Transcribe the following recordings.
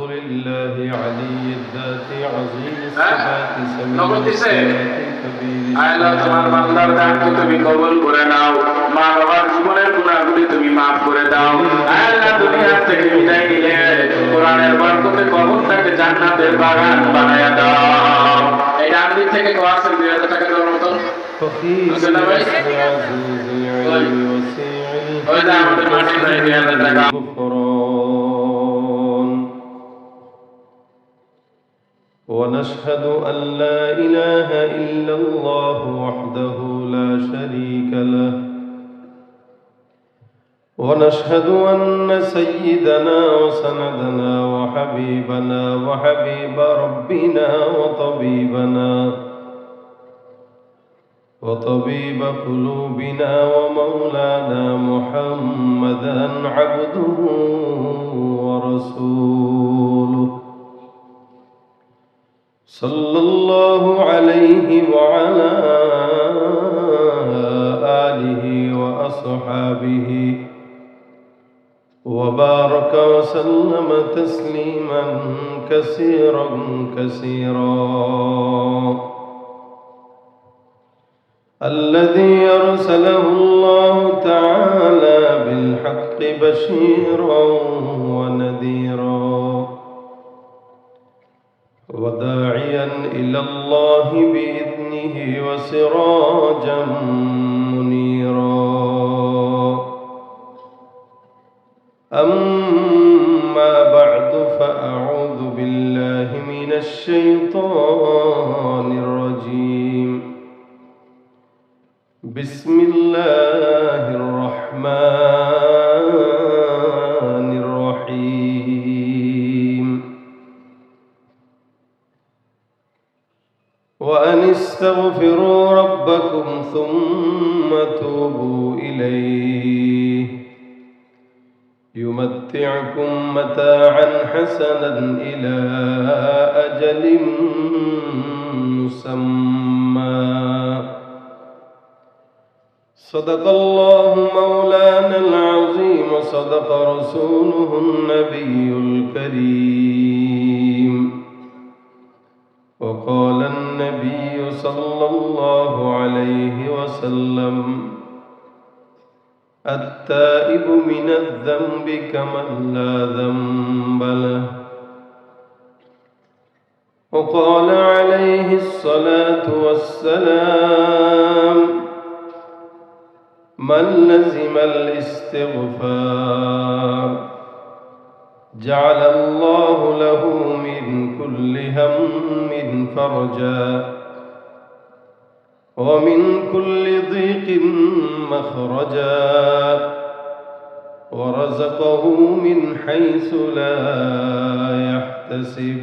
لله علي الذات عظيم الصفات سميع الصفات كبير আল্লাহ তোমার বান্দার দানকে তুমি কবুল করে নাও, মা বাবার জীবনের গুনাহগুলি তুমি maaf করে দাও। আল্লাহ দুনিয়া থেকে বিদায় নিলে কোরআনের বরকতে কবরটাকে জান্নাতের বাগান বানায়া দাও। এই ডান দিক থেকে কোয়াসের 2000 টাকা দেওয়ার মতো فخير عزيز علم وسيع الغفران. ونشهد أن لا إله إلا الله وحده لا شريك له، ونشهد أن سيدنا وسندنا وحبيبنا وحبيب ربنا وطبيب قلوبنا ومولانا محمدا عبده ورسوله صلى الله عليه وعلى آله وأصحابه وبارك وسلم تسليما كثيرا الذي أرسله الله تعالى بالحق بشيرا ونذيرا وداعيا إلى الله بإذنه وسراجا منيرا. أما بعد فأعوذ بالله من الشيطان الرجيم. بسم الله الرحمن الرحيم. وأن استغفروا ربكم ثم توبوا إليه يمتعكم متاعا حسنا إلى أجل مسمى. صدق الله مولانا العظيم وصدق رسوله النبي الكريم. وقال النبي صلى الله عليه وسلم: التائب من الذنب كمن لا ذنب له. وقال عليه الصلاة والسلام: من لزم الاستغفار جعل الله له من كل هم فرجا ومن كل ضيق مخرجا ورزقه من حيث لا يحتسب،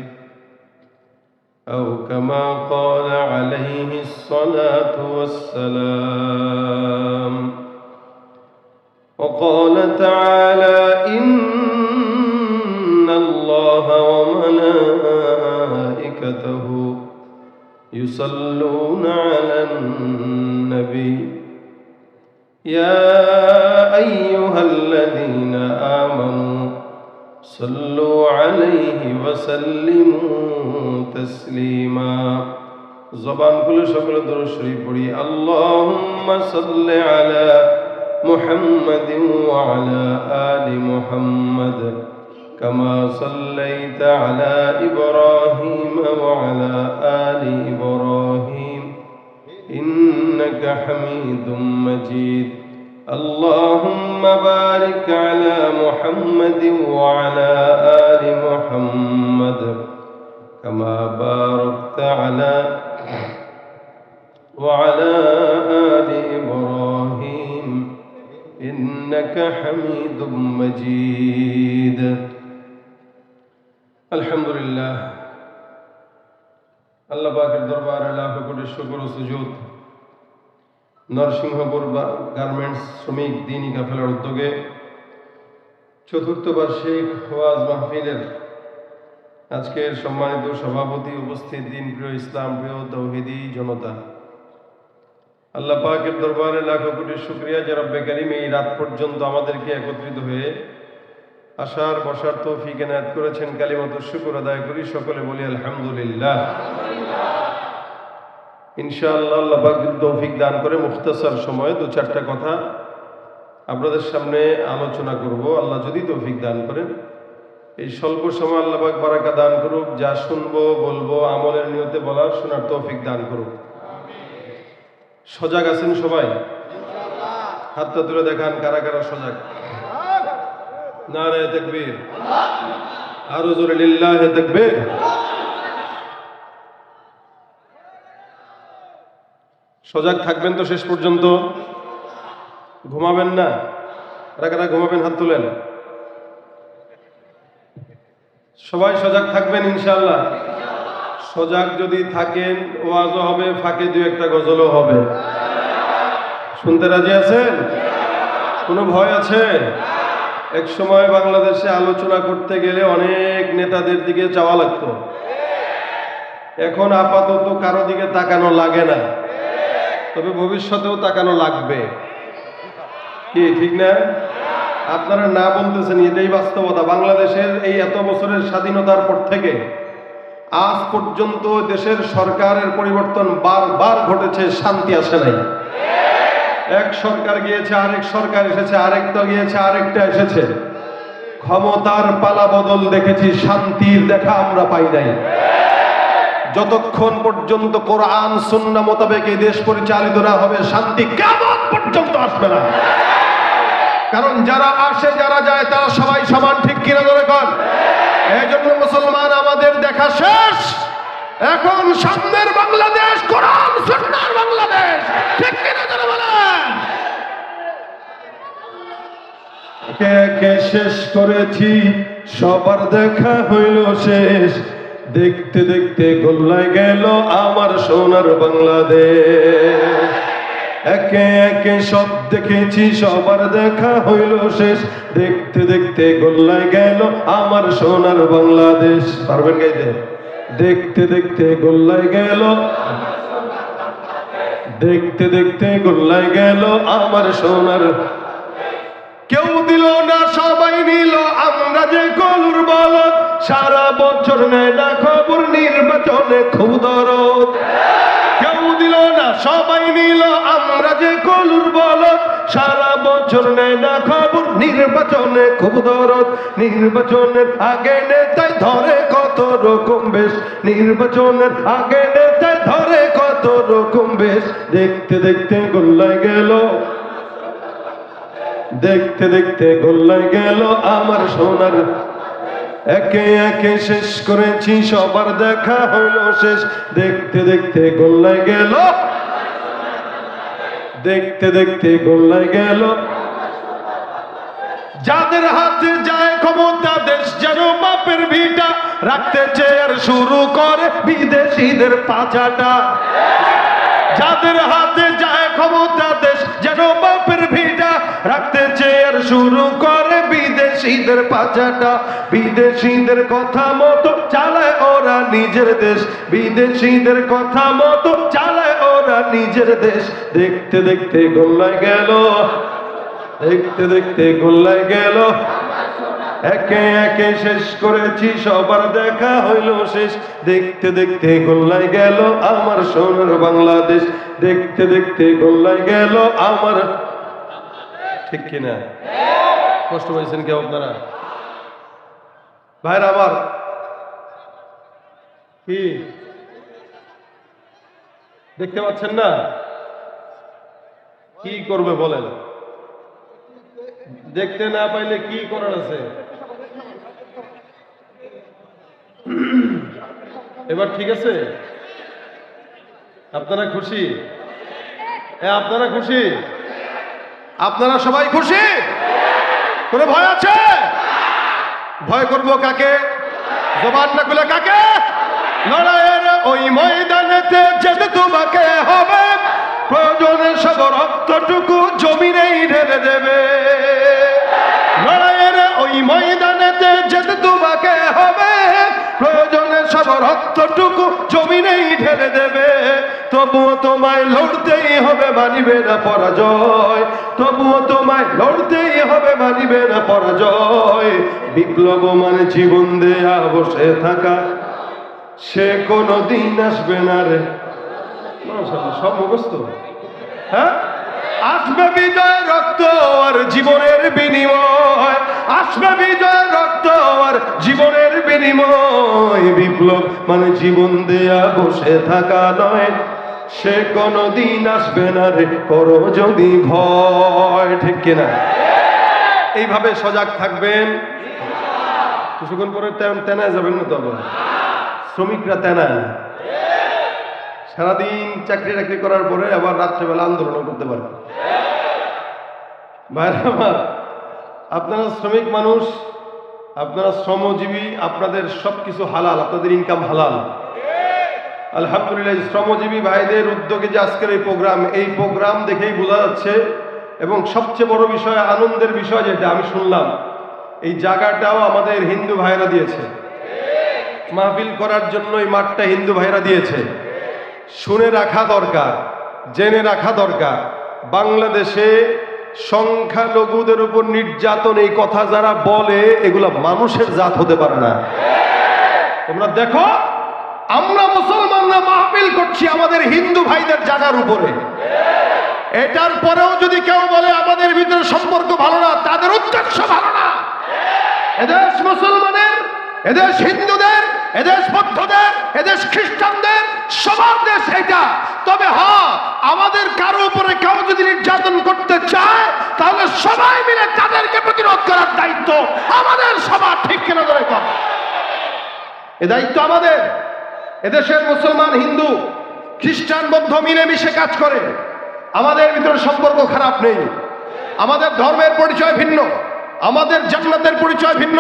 أو كما قال عليه الصلاة والسلام. وقال تعالى: إن الله وملائكته يصلون على النبي يا أيها الذين آمنوا صلوا عليه وسلموا تسليما. زبان كل شكل درود شريف پڑھی. اللهم صل على محمد وعلى آل محمد كما صليت على إبراهيم وعلى آل إبراهيم إنك حميد مجيد. اللهم بارك على محمد وعلى آل محمد كما باركت على وعلى آل إبراهيم إنك حميد مجيد. আলহামদুলিল্লাহ, আল্লাহ পাকের দরবারে লাখ কোটি শুকর ও সুজুদ। নরসিংহপুর গার্মেন্টস শ্রমিক দ্বীনি কাফেলার উদ্যোগে চতুর্থ বার্ষিক ওয়াজ মাহফিলের আজকের সম্মানিত সভাপতি, উপস্থিত দিন প্রিয় ইসলাম প্রিয় তৌহিদি জনতা, আল্লাহ পাকের দরবারে লাখ কোটি শুকরিয়া যে রব্বে কারীম এই রাত পর্যন্ত আমাদেরকে একত্রিত হয়ে আসার বসার তৌফিক এনায়েত করেছেন। কালিমাতুশ শুকর আদায় করি, সকলে বলি আলহামদুলিল্লাহ। ইনশাআল্লাহ আল্লাহ পাক যদি তৌফিক দান করে মুখতাসার সময়ে দু চারটা কথা আপনাদের সামনে আলোচনা করব, আল্লাহ যদি তৌফিক দান করেন। এই স্বল্প সময় আল্লাহ পাক বারাকা দান করুক, যা শুনবো বলবো আমলের নিয়তে বলার শোনার তৌফিক দান করুক। সজাগ আছেন সবাই? হাতটা তুলে দেখান কারা কারা সজাগ। নারায়ে তাকবীর, আরো জোরে লিল্লাহে তাকবীর। সজাগ থাকবেন তো শেষ পর্যন্ত? ঘুমাবেন না? কারা কারা ঘুমাবেন হাত তুলেন। সবাই সজাগ থাকবেন ইনশাআল্লাহ। সজাগ যদি থাকেন ওয়াজও হবে, ফাঁকে দু একটা গজলও হবে। শুনতে রাজি আছেন? কোনো ভয় আছে? এক সময় বাংলাদেশে আলোচনা করতে গেলে অনেক নেতাদের দিকে চাওয়া লাগতো, এখন আপাতত কারো দিকে তাকানো লাগে না, তবে ভবিষ্যতেও তাকানো লাগবে। কি ঠিক না? আপনারা না বলতেছেন, এটাই বাস্তবতা। বাংলাদেশের এই এত বছরের স্বাধীনতার পর থেকে আজ পর্যন্ত দেশের সরকারের পরিবর্তন বারবার ঘটেছে, শান্তি আসে নাই। এক সরকার গিয়েছে, আরেক সরকার এসেছে, আরেকটা গিয়েছে, আরেকটা এসেছে। ক্ষমতার পালা বদল দেখেছি, শান্তির দেখা আমরা পাই নাই। যতক্ষণ পর্যন্ত কোরআন সুন্নাহ মোতাবেক এই দেশ পরিচালিত না হবে, শান্তি কিয়ামত পর্যন্ত আসবে না। কারণ যারা আসে যারা যায় তারা সবাই সমান, ঠিক কিনা ধরে কর? এই জন্য মুসলমান আমাদের দেখা শেষ, এখন সামনের বাংলাদেশ কোরআন সুন্নাহর বাংলাদেশ, ঠিক কিনা ধরে বলেন? কে কে শেষ করেছি, সবার দেখা হইল শেষ, দেখতে দেখতে গোল্লায় গেল আমার সোনার বাংলাদেশ। একে একে সব দেখেছি, সবার দেখা হইল শেষ, দেখতে দেখতে গোল্লায় গেল আমার সোনার বাংলাদেশ। পারবেন গাইতে? দেখতে দেখতে গোল্লায় গেল, দেখতে দেখতে গোল্লায় গেল আমার সোনার। কেউ দিল না সবাই নিল, আমরা যে গলুর বলদ, সারা বছর নেয় না খবর, নির্বাচনে খুব দরদ। কেউ দিল না সবাই নিল, আমরা যে গলুর বলদ, সারা বছর নেয় না খবর, নির্বাচনে খুব দরদ। নির্বাচনের আগে নেতায় ধরে কত রকম বেশ, নির্বাচনের আগে নেতায় ধরে কত রকম বেশ, দেখতে দেখতে গোল্লায় গেল, দেখতে দেখতে গোল্লায় গেল আমার সোনার। একে একে শেষ করেছি, সবার দেখা হইল শেষ, দেখতে দেখতে গোল্লায় গেল, দেখতে দেখতে গোল্লায় গেল। যাদের হাতে যায় ক্ষমতা, দেশ যেন বাপের ভিটা, রাখতে চেয়ার শুরু করে বিদেশিদের পাচাটা। যাদের হাতে যায় ক্ষমতা, দেশ যেন বাপের ভিটা, রাখতে চেয়ার শুরু করে বিদেশিদের পাচাটা। বিদেশিদের কথা মতো চালায় ওরা নিজের দেশ, বিদেশিদের কথা মতো চালায় ওরা নিজের দেশ। দেখতে দেখতে গোল্লায় গেল, দেখতে দেখতে গোল্লায় গেল। একে একে শেষ করেছি, সবার দেখা হইল শেষ, দেখতে দেখতে গোল্লায় গেল আমার সোনার বাংলাদেশ। দেখতে দেখতে গোল্লায় গেল আমার। ঠিক কিনা? কষ্ট পাইছেন কেউ আপনারা? ভাইরা আমার, কি দেখতে পাচ্ছেন না? কি করবে বলেন? দেখতে না পাইলে কি করার আছে? এবার ঠিক আছে? আপনারা খুশি? আপনারা খুশি? আপনারা সবাই খুশি? কোনো ভয় আছে? ভয় করব কাকে? জবান না খুলে কাকে? লড়াইয়ের ওই ময়দানেতে যেতে তোমাকে হবে, প্রয়োজনে সব রক্তটুকু জমিনেই ঢেলে দেবে। লড়াইয়ের ওই ময়দানেতে যেতে তোমাকে হবে, প্রয়োজনে সব রক্তটুকু জমিনেই ঢেলে দেবে, তবুও তোমায় লড়তেই হবে, মানিবে না পরাজয়। তবুও তোমায় লড়তেই হবে, মানিবে না পরাজয়। বিপ্লব মানে জীবন দেয়া বসে থাকা, সে কোনদিন আসবে না রে। মাশাআল্লাহ, সব মুখস্থ। হ্যাঁ, আসবে বিজয় রক্ত আর জীবনের বিনিময়, আসবে বিজয় রক্ত আর জীবনের বিনিময়। বিপ্লব মানে জীবন দেয়া বসে থাকা নয়, সে কোনদিন আসবে না রে, করো যদি ভয়। ঠিক কিনা? এইভাবে সজাগ থাকবেন। কিছুক্ষণ পরে তেনায় যাবেন না তো আবার। শ্রমিকরা তেনায় সারাদিন চাকরি টাকরি করার পরে আবার রাত্রেবেলা আন্দোলন করতে পারে। ভাইরা আমার, আপনারা শ্রমিক মানুষ, আপনারা শ্রমজীবী, আপনাদের সবকিছু হালাল, আপনাদের ইনকাম হালাল। আলহামদুলিল্লাহ, শ্রমজীবী ভাইদের উদ্যোগে যে আজকের এই প্রোগ্রাম দেখেই বোঝা যাচ্ছে। এবং সবচেয়ে বড় বিষয়, আনন্দের বিষয় যেটা আমি শুনলাম, এই জায়গাটাও আমাদের হিন্দু ভাইরা দিয়েছে। মাহফিল করার জন্য এই মাঠটা হিন্দু ভাইরা দিয়েছে। শুনে রাখা দরকার, জেনে রাখা দরকার, বাংলাদেশে সংখ্যালঘুদের উপর নির্যাতন, এই কথা যারা বলে এগুলা মানুষের জাত হতে পারে না। তোমরা দেখো, আমরা মুসলমানরা মাহফিল করছি আমাদের হিন্দু ভাইদের জায়গার উপরে। এটার পরেও যদি কেউ বলে আমাদের ভিতরে সম্পর্ক ভালো না, তাদের উদ্দেশ্য ভালো না। এদেশ মুসলমানের, এদেশ হিন্দুদের, এদেশ বৌদ্ধদের, এদেশ খ্রিস্টানদের, সবার দেশ এটা। তবে হ্যাঁ, আমাদের কারো উপরে কেউ যদি নির্যাতন করতে চায়, তাহলে সবাই মিলে তাদেরকে প্রতিরোধ করার দায়িত্ব আমাদের সবার। ঠিক কিনা ধরে কর, এ দায়িত্ব আমাদের। এদেশের মুসলমান, হিন্দু, খ্রিস্টান, বৌদ্ধ মিলেমিশে কাজ করে। আমাদের ভিতরে সম্পর্ক খারাপ নেই। আমাদের ধর্মের পরিচয় ভিন্ন, আমাদের জান্নাতের পরিচয় ভিন্ন,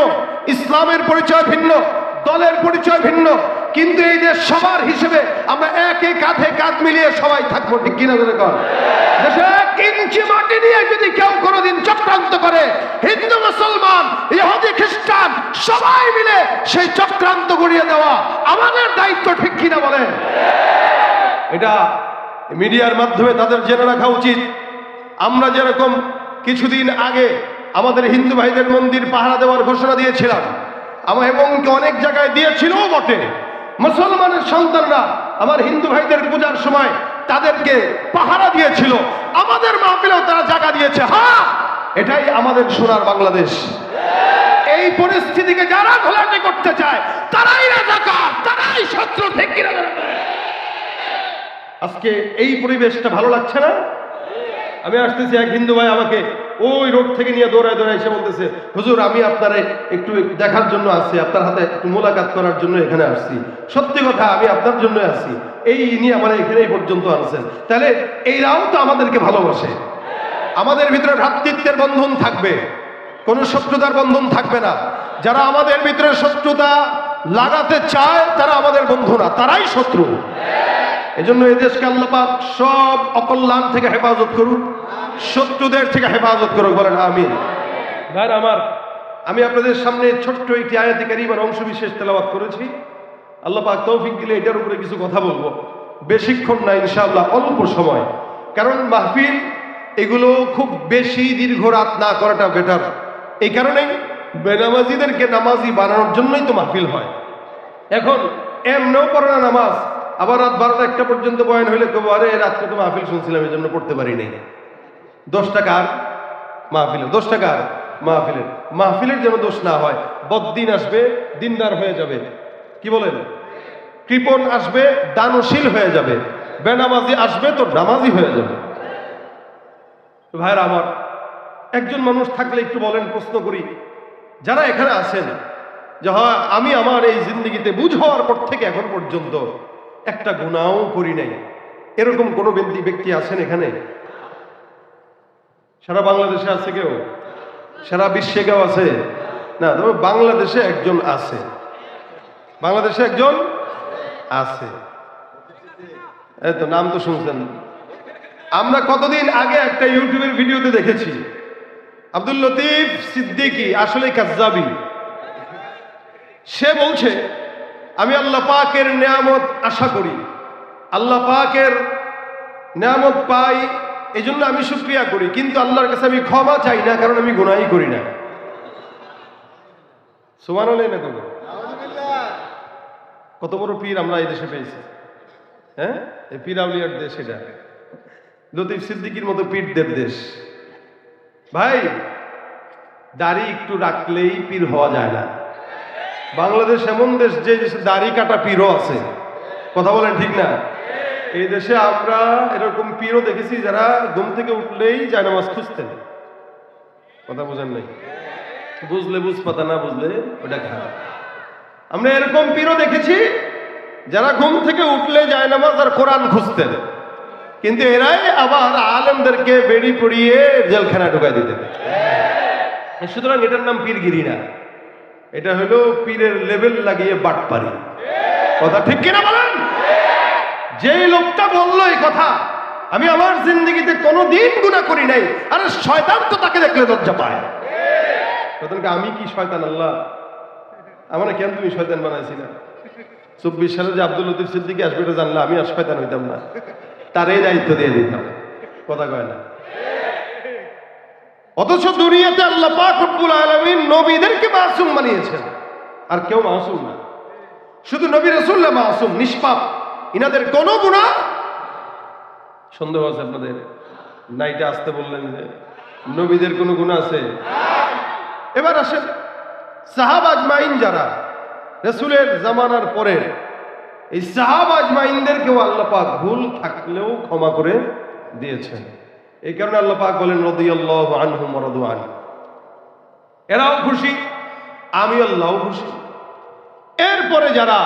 ইসলামের পরিচয় ভিন্ন, দলের পরিচয় ভিন্ন, কিন্তু এই দেশ সবার হিসেবে আমরা একে কাঁধে কাঁধ মিলিয়ে সবাই থাকবো। ঠিক কিনা ধরে কর, দেশে 1 ইঞ্চি মাটি নিয়ে যদি কেউ কোনোদিন চক্রান্ত করে, হিন্দু মুসলমান ইহুদি খ্রিস্টান সবাই মিলে সেই চক্রান্ত গড়িয়ে দেওয়া আমাদের দায়িত্ব। ঠিক কিনা বলেন? এটা মিডিয়ার মাধ্যমে তাদের জেনে রাখা উচিত। আমরা যেরকম কিছুদিন আগে আমাদের হিন্দু ভাইদের মন্দির পাহারা দেওয়ার ঘোষণা দিয়েছিলাম, এবং অনেক জায়গায় দিয়েছিল বটে, মুসলমানের সন্তানরা আমার হিন্দু ভাইদের পূজার সময় তাদেরকে পাহারা দিয়েছিল, আমাদের মাহফিলেও তারা জায়গা দিয়েছে। হ্যাঁ, এটাই আমাদের সোনার বাংলাদেশ। এই পরিস্থিতিকে যারা ঘোলাটে করতে চায় তারাই রাজাকার, তারাই শত্রু। ঠিক কিনা? আজকে এই পরিবেশটা ভালো লাগছে না? আমি আসতেছি, এক হিন্দু ভাই আমাকে ওই রোড থেকে নিয়ে দৌড়ায় দৌড়ায় এসে বলতেছে, হুজুর আমি আপনারে একটু দেখার জন্য আসছি, আপনার হাতে একটু মোলাকাত করার জন্য এখানে আসছি। সত্যি কথা, আমি আপনার জন্য আসছি। এই নিয়ে আমার এখানে এই পর্যন্ত আনছেন। তাহলে এইরাও তো আমাদেরকে ভালোবাসে। আমাদের ভিতরে ভ্রাতৃত্বের বন্ধন থাকবে, কোন শত্রুতার বন্ধন থাকবে না। যারা আমাদের ভিতরে শত্রুতা লাগাতে চায় তারা আমাদের বন্ধু না, তারাই শত্রু। এজন্য এই দেশকে আল্লাহ পাক সব অকল্যাণ থেকে হেফাজত করুক, শত্রুদের থেকে হেফাজত করুক। বলেন আমিন। ভাইরা আমার, আমি আপনাদের সামনে ছোট্ট একটি আয়াতে কারিমার অংশ বিশেষ তেলাওয়াত করেছি। আল্লাহ পাক তৌফিক দিলে এটার উপরে কিছু কথা বলবো। বেশিক্ষণ না ইনশাআল্লাহ, অল্প সময়। কারণ মাহফিল এগুলো খুব বেশি দীর্ঘ রাত না করাটা বেটার। এই কারণেই বেনামাজিদেরকে নামাজি বানানোর জন্যই তো মাহফিল হয়। এখন এমনও পড়ে না নামাজ, আবার রাত 12টা 1টা পর্যন্ত বয়ান হইলে কেউ আরে রাত্রে তো মাহফিল শুনছিলাম এই জন্য পড়তে পারি নাই। 10 টাকার মাহফিলের, 10 টাকার মাহফিলের, মাহফিলের যেন দোষ না হয়। বদ্দিন আসবে, দিনদার হয়ে যাবে। কি বলেন? কৃপণ আসবে, দানশীল হয়ে যাবে। বেনামাজি আসবে তো নামাজি হয়ে যাবে। ভাইরা আমার, একজন মানুষ থাকলে একটু বলেন, প্রশ্ন করি, যারা এখানে আছেন যে হ্যাঁ আমি আমার এই জিন্দগিতে বুঝ হওয়ার পর থেকে এখন পর্যন্ত একটা গুনাহও করি নাই, এরকম কোন ব্যক্তি আছেন এখানে? সারা বাংলাদেশে আছে কেউ? সারা বিশ্বে কেউ আছে? না, তবে বাংলাদেশে একজন আছে। বাংলাদেশে একজন আছে, এই তো নাম তো শুনছেন। আমরা কতদিন আগে একটা ইউটিউবের ভিডিওতে দেখেছি আব্দুল লতিফ সিদ্দিকী, আসলে কাজ্জাবি। সে বলছে আমি আল্লাহ পাকের নিয়ামত আশা করি, আল্লাহ পাকের নিয়ামত পাই, এই জন্য আমি শুকরিয়া করি, কিন্তু আল্লাহর কাছে আমি ক্ষমা চাই না, কারণ আমি গুনাহই করি না। সুবহানাল্লাহ না কবি? কত বড় পীর আমরা এই দেশে পেয়েছি, হ্যাঁ? এই পীর আউলিয়ার দেশ, এটা লতিফ সিদ্দিকীর মতো পীরদের দেশ। ভাই, দাড়ি একটু রাখলেই পীর হওয়া যায় না। বাংলাদেশ এমন দেশ যে দেশে দাড়ি কাটা পীরও আছে। কথা বলেন ঠিক না? এই দেশে আমরা এরকম পীরও দেখেছি যারা ঘুম থেকে উঠলেই জায়নামাজ খুঁজতেন। কথা বোঝেন নাই? বুঝলে বুঝ পাতা, না বুঝলে ওটা খারাপ। আমরা এরকম পীরও দেখেছি যারা ঘুম থেকে উঠলে জায়নামাজ আর কোরআন খুঁজতেন, কিন্তু এরাই আবার আলেমদেরকে বেড়ি পড়িয়ে জেলখানা ঢুকাই দিতেন। সুতরাং এটার নাম পীরগিরি না, এটা হলো পীরের লেভেল লাগিয়ে বাটপারি। কথা ঠিক কিনা বলেন? যেই লোকটা বললো এই কথা, আমি আমার জিন্দগিতে কোনোদিন গুনাহ করি নাই, আরে শয়তান তো তাকে দেখলে লজ্জা পায়। শয়তানকে আমি কি শয়তান? আল্লাহ আমার কেন তুমি শয়তান বানাইছি না? 24 সালে যে আব্দুল লতিফ সিদ্দিকী আসবে এটা জানলে আমি আর শয়তান হইতাম না, তার এই দায়িত্ব দিয়ে দিতাম। কথা কয় না? অথচ দুনিয়াতে আল্লাহ পাক রব্বুল আলামিন নবীদেরকে মাসুম বানিয়েছেন, আর কেউ মাসুম না। শুধু নবী রাসূলুল্লাহ মাসুম, নিষ্পাপ, ইনাদের কোনো গুনাহ। সন্দেহ আছে আপনাদের? নাইটা আসতে বললেন যে নবীদের কোনো গুনাহ আছে? এবার আসেন, সাহাবা আজমাইন যারা রাসূলের জামানার পরে, এই সাহাবা আজমাইনদেরকেও আল্লাহ পাক ভুল থাকলেও ক্ষমা করে দিয়েছেন। এই কারণে আল্লাহ পাক বলেন রাদিয়াল্লাহু আনহুম ওয়া রাদু আন। এরাও খুশি, আমি আল্লাহও খুশি। এরপরে যারা,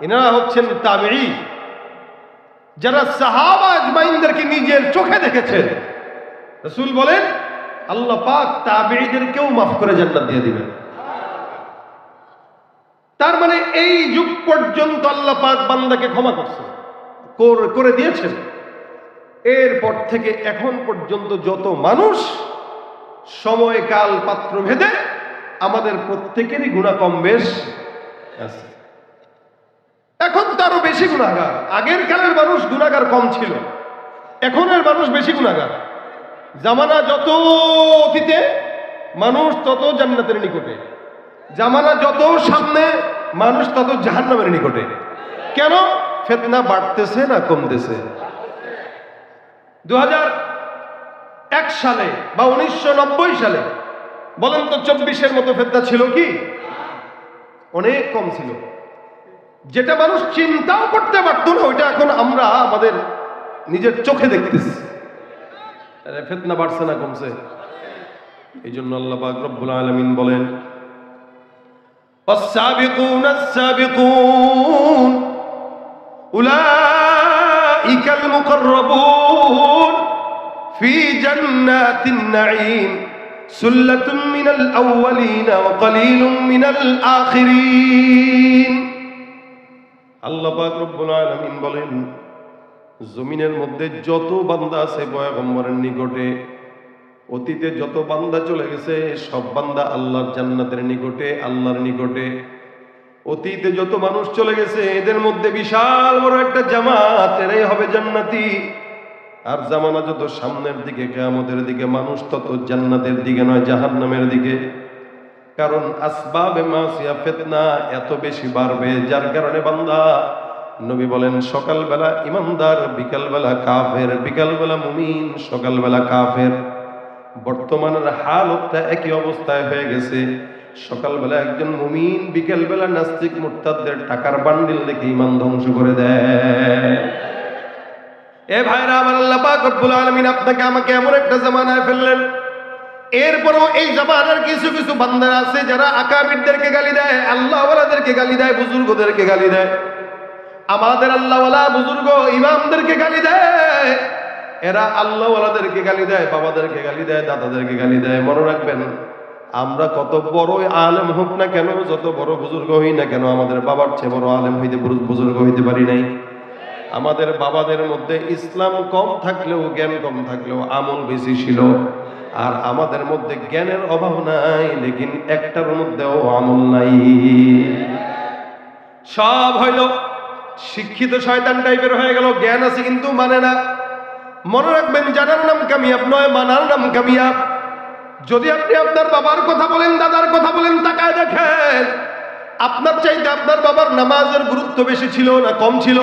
এনারা হচ্ছেন তাবেঈ, যারা সাহাবা আজমাইনদেরকে নিজের চোখে দেখেছেন। রাসূল বলেন আল্লাহ পাক তাবেঈদেরকেও মাফ করে জান্নাত দিয়ে দিবেন। তার মানে এই যুগ পর্যন্ত আল্লাহ পাক বান্দাকে ক্ষমা করছেন, করে দিয়েছেন। এরপর থেকে এখন পর্যন্ত যত মানুষ, সময় কাল পাত্র ভেদে আমাদের প্রত্যেকেরই গুনাহ কম বেশ আছে। এখন তো আরো বেশি গুনাহগার। আগের কালের মানুষ গুনাহগার কম ছিল, এখনের মানুষ বেশি গুনাহগার। জামানা যত অতীতে, মানুষ তত জান্নাতের নিকটে। জামানা যত সামনে, মানুষ তত জাহান্নামের নিকটে। কেন? ফিতনা বাড়তেছে না কমতেছে? 2001 সালে বা 1990 সালে বলেন তো 24-এর মতো ফিতনা ছিল কি? অনেক কম ছিল। যেটা মানুষ চিন্তাও করতে পারতো না, ওইটা এখন আমরা আমাদের নিজের চোখে দেখতেছি। ফিতনা বাড়ছে না কমছে? এই জন্য আল্লাহ পাক রব্বুল আলামিন বলেন والسابقون السابقون أولئك المقربون في جنات النعيم سلة من الأولين وقليل من الآخرين। আল্লাহ পাক রব্বুল আলামিন বলেন, জমিনের মধ্যে যত বান্দা আছে পয়গম্বরের নিকটে, অতীতে যত বান্দা চলে গেছে সব বান্দা আল্লাহর জান্নাতের নিকটে, আল্লাহর নিকটে। অতীতে যত মানুষ চলে গেছে এদের মধ্যে বিশাল বড় একটা জামাত, এরাই হবে জান্নাতি। আর জামানা যত সামনের দিকে, কিয়ামতের দিকে, মানুষ তত জান্নাতের দিকে নয়, জাহান্নামের দিকে। কারণ আসবাবে মাসিয়া, ফিতনা এত বেশি বাড়বে, যার কারণে বান্দা, নবী বলেন সকালবেলা ইমানদার, বিকালবেলা কাফের, বিকালবেলা মুমিন, সকালবেলা কাফের। বর্তমানের হালতটা একই অবস্থায় হয়ে গেছে। সকালবেলা একজন মুমিন, বিকেলবেলা নাস্তিক মুরতাদদের টাকার বান্ডিল দেখে ঈমান ধ্বংস করে দেয়। এ ভাইরা আমার, আল্লাহ পাক রব্বুল আলামিন আপনাকে আমাকে এমন একটা জামানায় ফেললেন, এরপরও এই জামানার কিছু কিছু বান্দা আছে যারা আকাবিরদেরকে গালি দেয়, আল্লাহওয়ালাদেরকে গালি দেয়, বুজুর্গদেরকে গালি দেয়। আমাদের আল্লাহওয়ালা বুজুর্গ ইমামদেরকে গালি দেয়, এরা আল্লাহওয়ালাদেরকে গালি দেয়, বাবাদেরকে গালি দেয়, দাদাদেরকে গালি দেয়। মনে রাখবেন, আমরা কত বড় আলেম হোক না কেন, যত বড় বুজুর্গ হই না কেন, আমাদের বাবার চেয়ে বড় আলেম হইতে, বুজুর্গ হইতে পারি নাই। আমাদের বাবাদের মধ্যে ইসলাম কম থাকলেও, জ্ঞান কম থাকলেও আমল বেশি ছিল। আর আমাদের মধ্যে জ্ঞানের অভাব নাই, লেকিন একটার মধ্যেও আমল নাই। সব হইল শিক্ষিত শয়তান টাইপের হয়ে গেল, জ্ঞান আছে কিন্তু মানে না। মনে রাখবেন, জানার নাম কামিয়াব নয়, মানার নাম কামিয়াব। যদি আপনি আপনার বাবার কথা বলেন, দাদার কথা বলেন, তাকায় দেখেন আপনার চাইতে আপনার বাবার নামাজের গুরুত্ব বেশি ছিল না কম ছিল?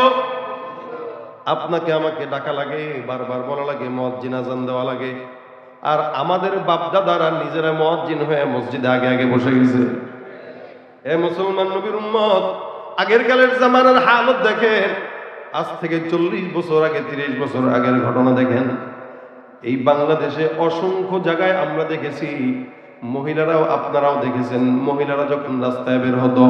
আপনাকে আমাকে ডাকা লাগে, বারবার বলা লাগে, মুয়াজ্জিন আযান দেওয়া লাগে। আর আমাদের বাপ দাদারা নিজেরা মুয়াজ্জিন হয়ে মসজিদে আগে আগে বসে গেছে। এ মুসলমান নবীর উম্মত, আগের কালের জামানার হালত দেখেন, আজ থেকে 40 বছর আগে, 30 বছর আগের ঘটনা দেখেন। এই বাংলাদেশে অসংখ্য জায়গায় আমরা দেখেছি, মহিলারাও আপনারাও দেখেছেন, মহিলারা যখন রাস্তায় বের হতো,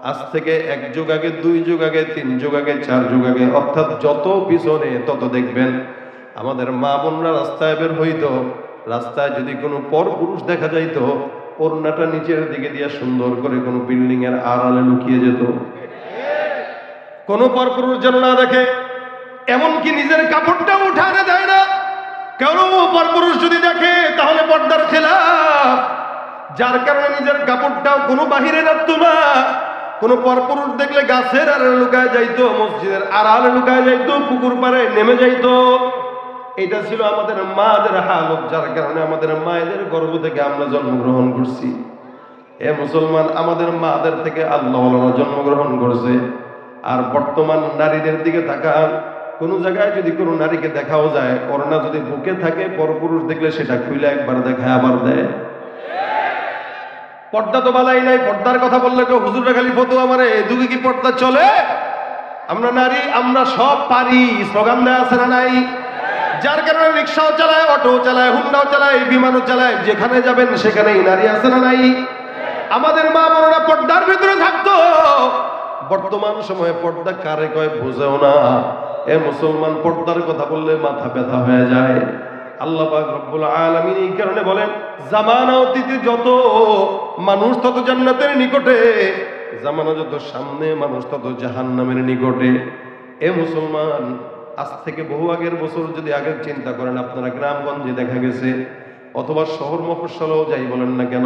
আজ থেকে 1 যুগ আগে, 2 যুগ আগে, 3 যুগ আগে, 4 যুগ আগে, অর্থাৎ যত পিছনে তত দেখবেন আমাদের মা বোনরা রাস্তায় বের হইতো। রাস্তায় যদি কোনো পরপুরুষ দেখা যাইতো, ওড়নাটা নিচের দিকে দিয়ে সুন্দর করে কোনো বিল্ডিং এর আড়ালে লুকিয়ে যেত, কোনো পরপুরুষ যেন না দেখে। এমনকি নিজের কাপড়টাও উঠানে দেয় না, কেন পরপুরুষ যদি দেখে তাহলে পর্দার খেলাফ। যার কারণে নিজের কাপড়টাও কোনো বাহিরে রাখতো না। কোনো পরপুরুষ দেখলে গাছের আড়ালে লুকায় যাইতো, মসজিদের আড়ালে লুকায় যাইতো, পুকুর পাড়ে নেমে যাইতো। এটা ছিল আমাদের মাদের হালত, যার কারণে আমাদের মায়েদের গর্ভ থেকে আমরা জন্মগ্রহণ করছি। এ মুসলমান, আমাদের মাদের থেকে আল্লাহ জন্মগ্রহণ করছে। আর বর্তমান নারীদের দিকে তাকান, কোন জায়গায় যদি কোনো নারীকে দেখাও যায়, করোনা যদি বুকে থাকে, পরপুরুষ দেখলে সেটা খুলে একবার দেখায় আবার দেয়। পর্দা তো বালাই নাই। পর্দার কথা বললে কেউ হুজুররা খালি ফতোয়া মারে, এদিকে কি পর্দা চলে? আমরা নারী, আমরা সব পারি, স্লোগান দেয়া আছে না নাই? যার কারণে রিক্সাও চালায়, অটো চালায়, হুন্ডাও চালায়, বিমানও চালায়, যেখানে যাবেন সেখানেই নারী আছে না নাই? আমাদের মা বোনেরা পর্দার ভিতরে থাকতো। বর্তমান সময়ে পর্দা কারে কয় বুঝেও না। এ মুসলমান, পর্দার কথা বললে মাথা ব্যথা হয়ে যায়। আল্লাহ পাক রব্বুল আলামিন এই কারণে বলেন, জামানা অতীতে যত মানুষ তত জান্নাতের নিকটে, জামানা যত সামনে মানুষ তত জাহান্নামের নিকটে। এ মুসলমান, আজ থেকে বহু আগের বছর যদি আগের চিন্তা করেন, আপনারা গ্রামগঞ্জে দেখা গেছে, অথবা শহর মফস্বলেও যাই বলেন না কেন,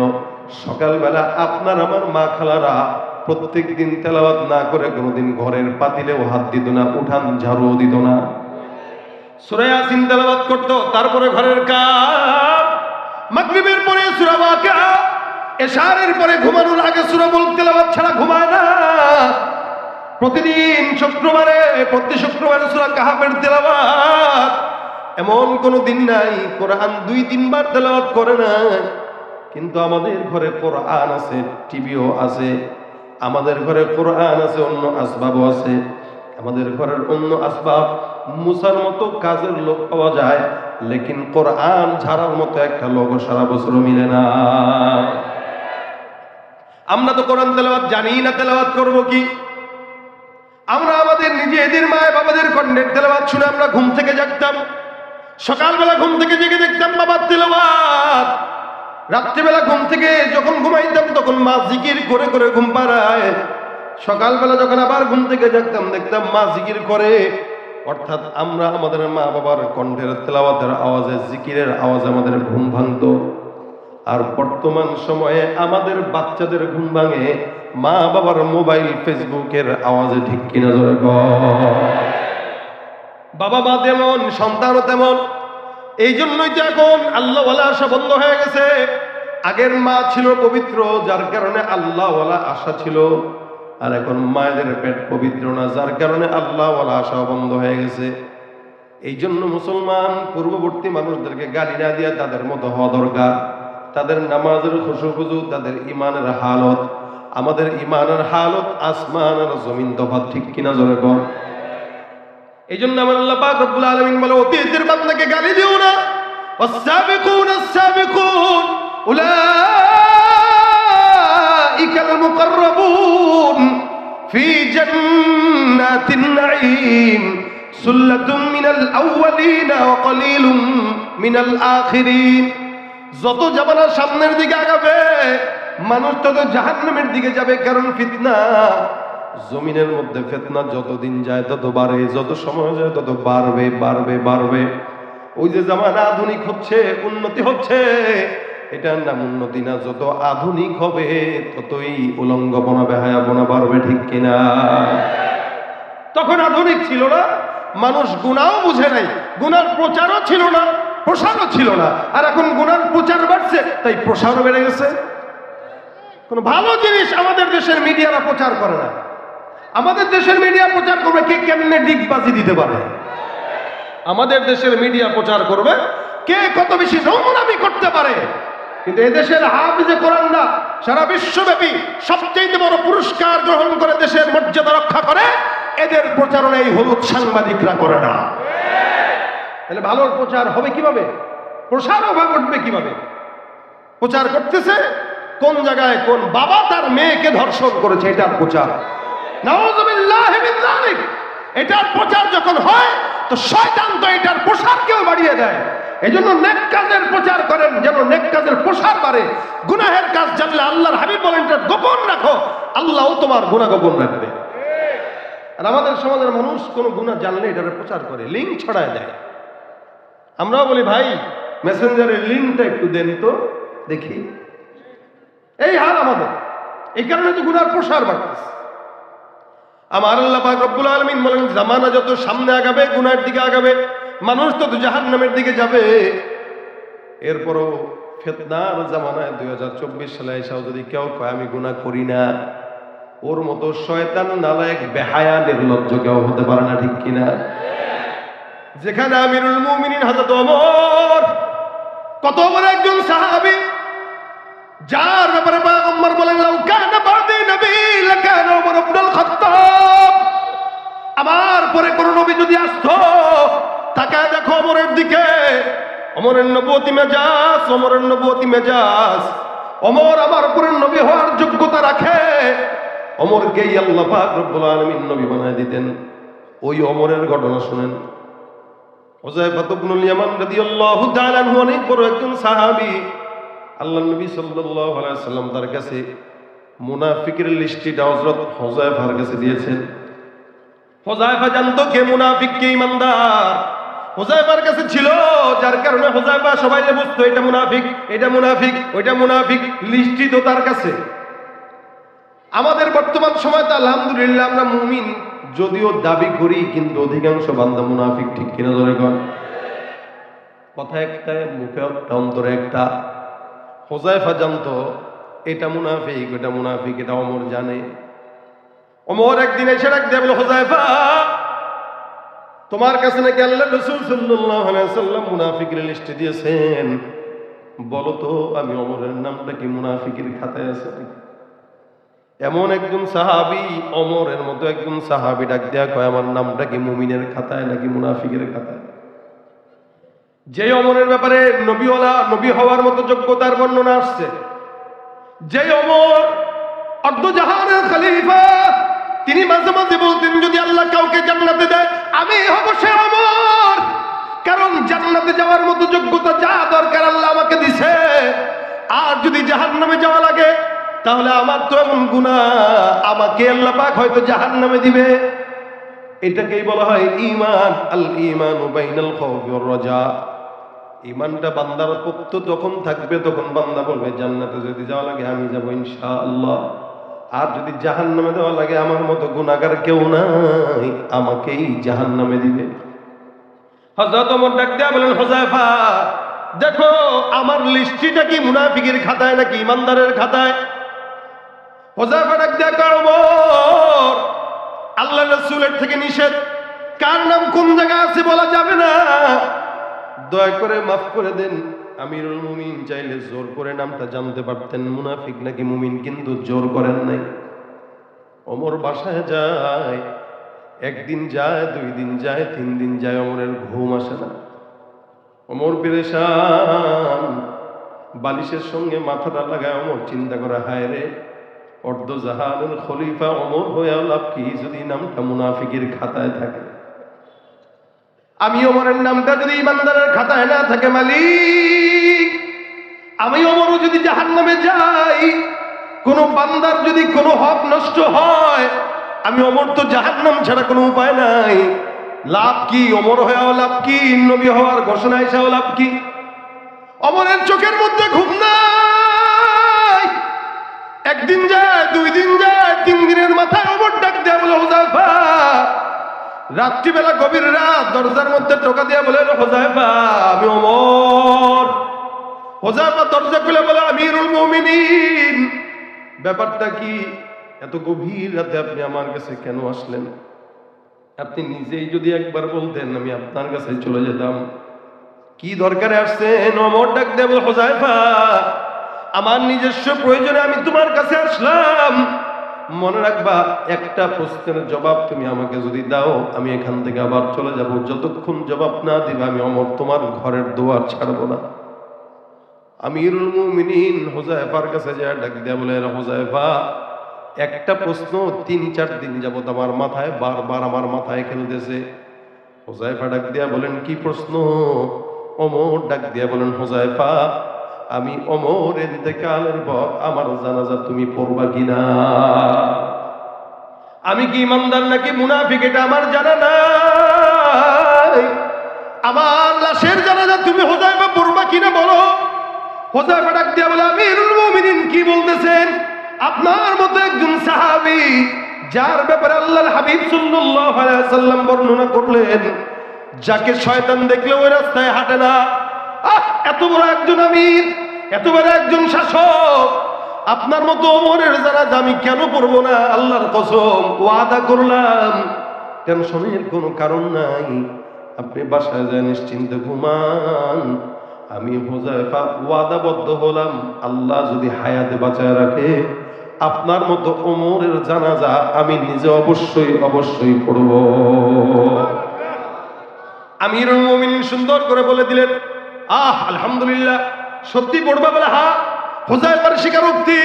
সকালবেলা আপনার আমার মা খালারা প্রত্যেক দিন তেলাওয়াত না করে কোনোদিন ঘরের পাতিলেও হাত দিত না, উঠান ঝাড়ুও দিত না। সূরা ইয়াসিন তেলাওয়াত করত, তারপরে ঘরের কাজ, মাগরিবের পরে সূরা ওয়াকিয়া, এশারের পরে ঘুমানোর আগে সূরা মুলক তেলাওয়াত ছাড়া ঘুমায় না। প্রতিদিন শুক্রবারে, প্রতি শুক্রবারে সূরা কাহাফের তেলাওয়াত। এমন কোনো দিন নাই কোরআন 2-3 বার তেলাওয়াত করে না। কিন্তু আমাদের ঘরে কোরআন আছে, টিভিও আছে, আমাদের ঘরে কোরআন আছে, অন্য আসবাবও আছে। আমাদের ঘরের অন্য আসবাব মুসার মতো কাজের লোক পাওয়া যায়, লেকিন কোরআন ঝাড়ার মতো একটা লোক সারা বছর মিলে না। আমরা তো কোরআন তেলাওয়াত জানি না, তেলাওয়াত করব কি? আমরা আমাদের নিজেদের মা বাবাদের কণ্ঠের তেলাওয়াত শুনে আমরা ঘুম থেকে জাগতাম। সকালবেলা ঘুম থেকে জেগে দেখতাম বাবার তেলাওয়াত। রাত্রিবেলা ঘুম থেকে যখন ঘুমাইতাম তখন মা জিকির করে করে ঘুম পাড়ায়। সকালবেলা যখন আবার ঘুম থেকে জাগতাম দেখতাম মা জিকির করে। অর্থাৎ আমরা আমাদের মা বাবার কণ্ঠের তেলাওয়াতের আওয়াজে, জিকিরের আওয়াজে আমাদের ঘুম ভাঙতো। আর বর্তমান সময়ে আমাদের বাচ্চাদের ঘুম ভাঙে মা বাবার মোবাইল, ফেসবুকের আওয়াজে। ঠিক কিনা জোরে কর? বাবা মা তেমন, সন্তানও তেমন। এই জন্যই তো এখন আল্লাহওয়ালা আশা বন্ধ হয়ে গেছে। আগের মা ছিল পবিত্র, যার কারণে আল্লাহওয়ালা আশা ছিল। আর এখন মায়েদের পেট পবিত্র না, যার কারণে আল্লাহওয়ালা আশা বন্ধ হয়ে গেছে। এই জন্য মুসলমান পূর্ববর্তী মানুষদেরকে গালি না দিয়া তাদের মতো হওয়া দরকার। তাদের নামাজের খুশু, তাদের ইমানের হালত, আমাদের ইমানের হালত আসমান আর জমিন তফাৎ। ঠিক কিনা জোরে কর? এই জন্য আমার আল্লাহ পাক রব্বুল আলামিন বলে, অতীতের বান্দাকে গালি দিও না। ওয়াস-সাবিকুন আস-সাবিকুন উলাইকাল মুকাররাবুন ফি জান্নাতিন নাঈম সুল্লাতুম মিনাল আউয়ালিন ওয়া কলিলুম মিনাল আখিরিন। যত জামানা সামনের দিকে আগাবে, মানুষ তত জাহান্নামের দিকে যাবে। কারণ ফিতনা, জমিনের মধ্যে ফিতনা যতদিন যায় তত বাড়ে, যত সময় যায় তত বাড়বে বাড়বে বাড়বে। ওই যে জামানা আধুনিক হচ্ছে, উন্নতি হচ্ছে, এটার নাম উন্নতি না। যত আধুনিক হবে ততই উলঙ্গপনা বেহায়াপনা বাড়বে, ঠিক কিনা? তখন আধুনিক ছিল না, মানুষ গুনাহও বুঝে নাই, গুনার প্রচারও ছিল না, প্রসারও ছিল না। আর এখন গুনার প্রচার বাড়ছে, তাই প্রসারও বেড়ে গেছে। কোন ভালো জিনিস আমাদের দেশের মিডিয়ারা প্রচার করে না। আমাদের দেশের মিডিয়া প্রচার করবে কে কেমনে ডিগবাজি দিতে পারে। আমাদের দেশের মিডিয়া প্রচার করবে কে কত বেশি নোংরামি করতে পারে। কিন্তু এদেশের হাফিজে কোরআনরা সারা বিশ্বব্যাপী সবচেয়ে বড় পুরস্কার গ্রহণ করে দেশের মর্যাদা রক্ষা করে, এদের প্রচারণা এই হলুদ সাংবাদিকরা করে না। তাহলে ভালোর প্রচার হবে কিভাবে? প্রসারও বা ঘটবে কিভাবে? প্রচার করতেছে কোন জায়গায় কোন বাবা তার মেয়েকে ধর্ষণ করেছে, এটার প্রচার। নাউযুবিল্লাহি মিন যালিক। এটার প্রচার যখন হয় তো শয়তান তো এটার প্রসারকেও বাড়িয়ে দেয়। এজন্য নেক কাজের প্রচার করেন, যেন নেক কাজের প্রসার বাড়ে। গুনাহের কাজ জানলে আল্লাহর হাবিব বলেন এটা গোপন রাখো, আল্লাহও তোমার গুনাহ গোপন রাখবে। আর আমাদের সমাজের মানুষ কোন গুনাহ জানলে এটার প্রচার করে, লিঙ্ক ছড়ায় দেয়। আমরাও বলি ভাই মেসেঞ্জারের লিঙ্কটা একটু দেন তো দেখি। এই হাল আমাদের, এই কারণে তো গুনার প্রসার বাড়তেছে। আমার আল্লাহ পাক রব্বুল আলামিন বলেন জামানা যত সামনে আগাবে গুনার দিকে আগাবে, মানুষ তত জাহান্নামের দিকে যাবে। এরপরও ফিতনার জামানায় 2024 সালে এসেও যদি কেউ কয় আমি গুনাহ করি না, ওর মতো শয়তান নালায়েক বেহায়া নির্লজ্জ কেউ হতে পারে না, ঠিক কিনা? যেখানে আমিরুল মুমিনিন হযরত ওমর কত বড় একজন সাহাবী, যার ব্যাপারে পয়গম্বর বলেন লাউ কানা বাদি নবী লাকানা ওমর ইবনুল খাত্তাব। আমার পরে কোন নবী যদি আসতো, তাকায় দেখো ওমরের দিকে, ওমরের নবুয়তি মেজাজ, ওমরের নবুয়তি মেজাজ। ওমর আমার পরে নবী হওয়ার যোগ্যতা রাখে, ওমরকেই আল্লাহ পাক রব্বুল আলামিন নবী বানায় দিতেন। ওই ওমরের ঘটনা শুনেন। হুযায়ফা ইবনুল ইয়ামান রাদিয়াল্লাহু তাআলা আনহু অনেক বড় একজন সাহাবী। আল্লাহর নবী সাল্লাল্লাহু আলাইহি সাল্লাম তার কাছে মুনাফিকের লিস্টটা হযরত হুযায়ফার কাছে দিয়েছেন। হুযায়ফা জানতো কে মুনাফিক কে ঈমানদার, হুযায়ফার কাছে ছিল, যার কারণে হুযায়ফা সবাইকে বুঝতো এটা মুনাফিক, এটা মুনাফিক, ওইটা মুনাফিক, লিস্টই তো তার কাছে। আমাদের বর্তমান সময় তো আলহামদুলিল্লাহ আমরা মুমিন যদিও দাবি করি, কিন্তু অধিকাংশ বান্দা মুনাফিক, ঠিক কিনা ধরে কন? কথা একটা, মুখে একটা, অন্তরে একটা। হুযায়ফা জানতো এটা মুনাফিক, এটা মুনাফিক, এটা ওমর জানে। ওমর একদিন এসে ডাক দিয়ে বলে হুযায়ফা, তোমার কাছে নাকি আল্লাহ রাসূল সাল্লাল্লাহু আলাইহি ওয়াসাল্লাম মুনাফিকের লিস্টে দিয়েছেন, বলো তো আমি ওমরের নামটা কি মুনাফিকের খাতায় আছে? এমন একজন সাহাবী, ওমরের মতো একজন সাহাবী ডাক দেয়া কয় আমার নামটা কি মুমিনের খাতায় নাকি মুনাফিকের খাতায়? যে ওমরের ব্যাপারে নবী হওয়ার মতো যোগ্যতার বর্ণনা আসছে, যে ওমর অর্ধজাহানের খলিফা, তিনি মাঝে মাঝে বলতেন যদি আল্লাহ কাউকে জান্নাতে দেয় আমি হব সে ওমর, কারণ জান্নাতে যাওয়ার মতো যোগ্যতা যা দরকার আল্লাহ আমাকে দিছে। আর যদি জাহান্নামে যাওয়া লাগে তাহলে আমার তো এমন গুনাহ, আমাকে আল্লাহ পাক হয়তো জাহান্নামে দিবে। এটাকেই বলা হয় ঈমান। আল ঈমানু বাইনাল খাউফি ওয়ার রাজা। ঈমানটা বান্দার পোক্ত যখন থাকবে তখন বান্দা বলবে জান্নাতে যদি যাওয়া লাগে আমি যাব ইনশাআল্লাহ, আর যদি জাহান্নামে দেওয়া লাগে আমার মতো গুনাহগার কেউ নাই, আমাকেই জাহান্নামে দিবে। হযরত ওমর ডাক দিয়া বলেন হুযায়ফা দেখো আমার লিস্টটা কি মুনাফিকের খাতায় নাকি ঈমানদারের খাতায়? হুযায়ফা ডাক দিয়া কয় ওমর আল্লাহ রাসূলের থেকে নিষেধ, কার নাম কোন জায়গায় আছে বলা যাবে না, দয়া করে মাফ করে দেন। আমিরুল মুমিন চাইলে জোর করে নামটা জানতে পারতেন মুনাফিক নাকি মুমিন, কিন্তু জোর করেন নাই। ওমর বাসায় যায়, একদিন যায়, 2 দিন যায়, 3 দিন যায়, ওমরের ঘুম আসে না। ওমর পেরেশান, বালিশের সঙ্গে মাথাটা লাগায় ওমর চিন্তা করে হায় রে অর্ধজাহানের খলিফা ওমর হয়ে লাভ কি যদি নামটা মুনাফিকের খাতায় থাকে? আমি ওমরের নামটা যদি ঈমানদারের খাতায় না থাকে মালিক, আমি ওমরও যদি জাহান্নামে যাই, কোন বান্দার যদি কোনো হক নষ্ট হয়, আমি ওমর তো জাহান্নাম ছাড়া কোনো উপায় নাই। লাভ কি? ওমর হয়েও লাভ কি? নবী হওয়ার ঘোষণা এসেও লাভ কি? অমরের চোখের মধ্যে ঘুম নাই। একদিন যায়, 2 দিন যায়, 3 দিনের মাথায় অমর ডাক দেয়া বলে, হুযায়ফা। রাত্রিবেলা গভীর রাত দরজার মধ্যে টোকা দিয়া বলে, হুযায়ফা আমি অমর। হুযায়ফা দরজা খুলে বলে, আমিরুল মুমিনিন, ব্যাপারটা কি? এত গভীর রাতে আপনি আমার কাছে কেন আসলেন? আপনি নিজেই যদি একবার বলতেন আমি আপনার কাছে চলে যেতাম। কি দরকারে আসছেন? অমর ডাক দেব, হুযায়ফা আমার নিজস্ব প্রয়োজনে আমি তোমার কাছে আসলাম। মনে রাখবা, একটা প্রশ্নের জবাব তুমি আমাকে যদি দাও, আমি এখান থেকে আবার চলে যাব। যতক্ষণ জবাব না দিবা আমি অমর তোমার ঘরের দুয়ার ছাড়বো না। আমিরুল মুমিনিন হুযায়ফার কাছে যায় ডাক দেয়া বলে, হুযায়ফা একটা প্রশ্ন 3-4 দিন যাবত আমার মাথায় বারবার আমার মাথায় খেলতেছে। হুযায়ফা ডাক দিয়া বলেন, কি প্রশ্ন? ওমর ডাক দিয়া বলেন, হুযায়ফা আমি ওমর ইন্তেকালের পর আমার জানাজা তুমি পড়বা কিনা? আমি কি ইমানদার নাকি মুনাফিক এটা আমার জানা নাই। আমার লাশের জানাজা তুমি হুযায়ফা পড়বা কিনা বলো। হুযায়ফা ডাক দিয়া বলে, আমিরুল মুমিনিন কি বলতেছেন? আপনার মতো একজন সাহাবী যার ব্যাপারে আল্লাহর হাবিব সাল্লাল্লাহু আলাইহি ওয়াসাল্লাম বর্ণনা করলেন, যাকে শয়তান দেখলে ওই রাস্তায় হাঁটে না। এত বড় একজন আমির, এত বড় একজন শাসক, আপনার মতো ওমরের জানাজা আমি কেন পড়বো না? আল্লাহর কসম ওয়াদা করলাম, টেনশনের কোনো কারণ নাই। আপনি বাসায় যায় নিশ্চিন্তে ঘুমান। আমি হুযায়ফা ওয়াদাবদ্ধ হলাম, আল্লাহ যদি হায়াতে বাঁচায় রাখে আপনার মতো ওমরের জানাজা আমি নিজে অবশ্যই অবশ্যই পড়ব। আমিরুল মুমিনিন সুন্দর করে বলে দিলেন, আলহামদুলিল্লাহ, সত্যি পড়বা বলে? হ্যাঁ। হুযায়ফার স্বীকারোক্তি।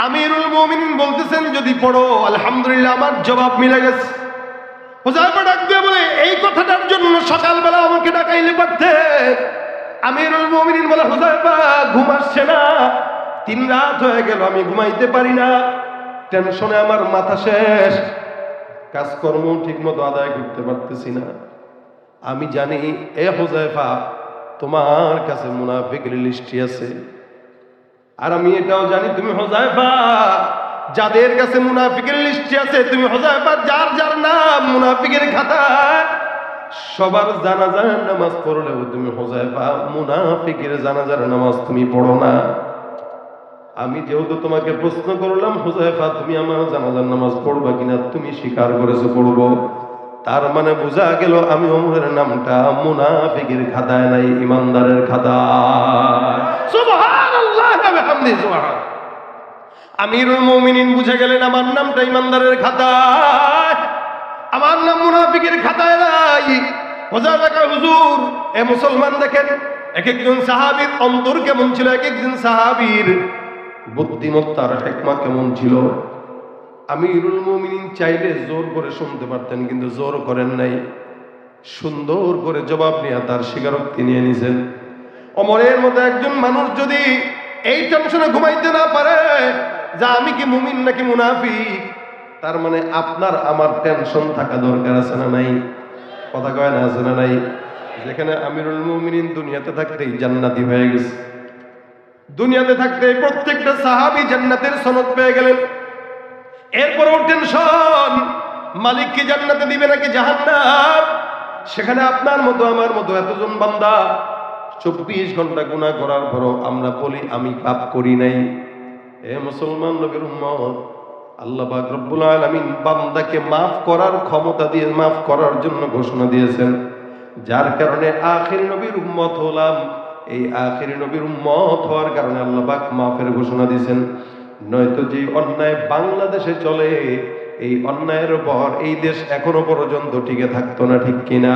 আমিরুল মুমিনিন বলতেছেন, যদি পড়ো আলহামদুলিল্লাহ আমার জবাব মিলে গেছে। হুযায়ফা ডাক দিয়ে বলে, এই কথাটার জন্য সকালবেলা আমাকে ডাকাইলে পারতে। আমিরুল মুমিনিন বলে, হুযায়ফা ঘুম আসছে না, 3 রাত হয়ে গেল আমি ঘুমাইতে পারি না, টেনশনে আমার মাথা শেষ, কাজকর্ম ঠিক মতো আদায় করতে পারতেছি না। আমি জানি এ হুযায়ফা তোমার কাছে মুনাফিকের লিস্টি আছে, আর আমি এটাও জানি তুমি হুযায়ফা যাদের কাছে মুনাফিকের লিস্টি আছে, তুমি হুযায়ফা যার যার নাম মুনাফিকের খাতায়, সবার জানাজার নামাজ পড়লেও তুমি হুযায়ফা মুনাফিকের জানাজার নামাজ তুমি পড়ো না। আমি যেহেতু তোমাকে প্রশ্ন করলাম হুযায়ফা তুমি আমার জানাজার নামাজ পড়বা কিনা, তুমি স্বীকার করেছো পড়বো, তার মানে বোঝা গেল আমি ওমরের নামটা মুনাফিকের খাতায় নাই, ইমানদারের খাতায়। সুবহানাল্লাহ ওয়া বিহামদিহি সুবহান। আমিরুল মুমিনিন বুঝে গেলেন আমার নামটা ইমানদারের খাতায়, আমার নাম মুনাফিকের খাতায় নাই। হুযায়ফা কয়, হুজুর এ মুসলমান দেখেন এক একজন সাহাবীর অন্তর কেমন ছিল, এক একজন সাহাবীর বুদ্ধিমত্তার হিকমা কেমন ছিল। আমিরুল মুমিনিন চাইলে জোর করে শুনতে পারতেন, কিন্তু জোর করেন নাই, সুন্দর করে জবাব নিয়ে তার স্বীকারোক্তি নিয়ে নিছেন। ওমরের মতো একজন মানুষ যদি এই টেনশনে ঘুমাইতে না পারে যে আমি কি মুমিন নাকি মুনাফিক, তার মানে আপনার আমার টেনশন থাকা দরকার আছে না নাই? কথা কয় না, আছে না নাই? যেখানে আমিরুল মুমিনিন দুনিয়াতে থাকতেই জান্নাতি হয়ে গেছে, দুনিয়াতে থাকতে প্রত্যেকটা সাহাবী জান্নাতের সনদ পেয়ে গেলেন, এরপরও টেনশন মালিক কি জান্নাতে দিবে নাকি জাহান্নাম। সেখানে আপনার মতো আমার মতো এতজন বান্দা 24 ঘন্টা গুনাহ করার পরও আমরা বলি আমি পাপ করি নাই। এ মুসলমান নবীর উম্মত, আল্লাহ পাক রব্বুল আলামিন বান্দাকে মাফ করার ক্ষমতা দিয়ে মাফ করার জন্য ঘোষণা দিয়েছেন, যার কারণে আখির নবীর উম্মত হলাম। এই আখির নবীর উম্মত হওয়ার কারণে আল্লাহ পাক মাফের ঘোষণা দিয়েছেন। নয়তো যে অন্যায় বাংলাদেশে চলে, এই অন্যায়ের উপর এই দেশ এখনো পর্যন্ত টিকে থাকতো না, ঠিক কিনা?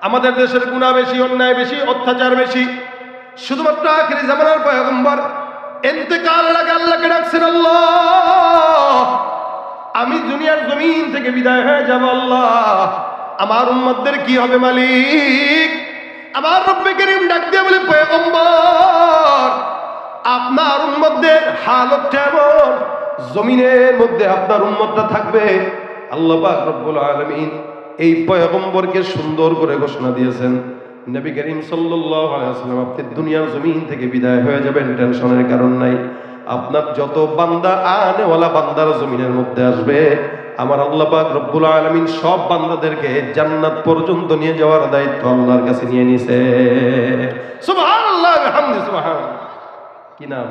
আমাদের দেশের গুনাহ বেশি, অন্যায় বেশি, অত্যাচার বেশি। শুধুমাত্র আখিরি জামানার পয়গম্বর ইন্তেকালের আগে আল্লাহকে ডাকছেন, আল্লাহ আমি দুনিয়ার জমিন থেকে বিদায় হয়ে যাব, আল্লাহ আমার উম্মতদের কি হবে মালিক? আমার রব্বে করিম ডাক দিয়ে বলে, পয়গম্বর আপনার উম্মতদের হালত এমন, জমিনের মধ্যে আপনার উম্মতটা থাকবে। আল্লাহ পাক রব্বুল আলামিন এই পয়গম্বরকে সুন্দর করে ঘোষণা দিয়েছেন, নবী করিম সাল্লাল্লাহু আলাইহি ওয়াসাল্লাম, আপনি দুনিয়ার জমিন থেকে বিদায় হয়ে যাবেন, টেনশনের কারণ নাই। আপনার যত বান্দা আনেওয়ালা বান্দার জমিনের মধ্যে আসবে, আমার আল্লাহ পাক রব্বুল আলামিন সব বান্দাদেরকে জান্নাত পর্যন্ত নিয়ে যাওয়ার দায়িত্ব আল্লাহর কাছে নিয়ে নিছে। সুবহানাল্লাহ ওয়া বিহামদি সুবহানাল্লাহ। কি নাম?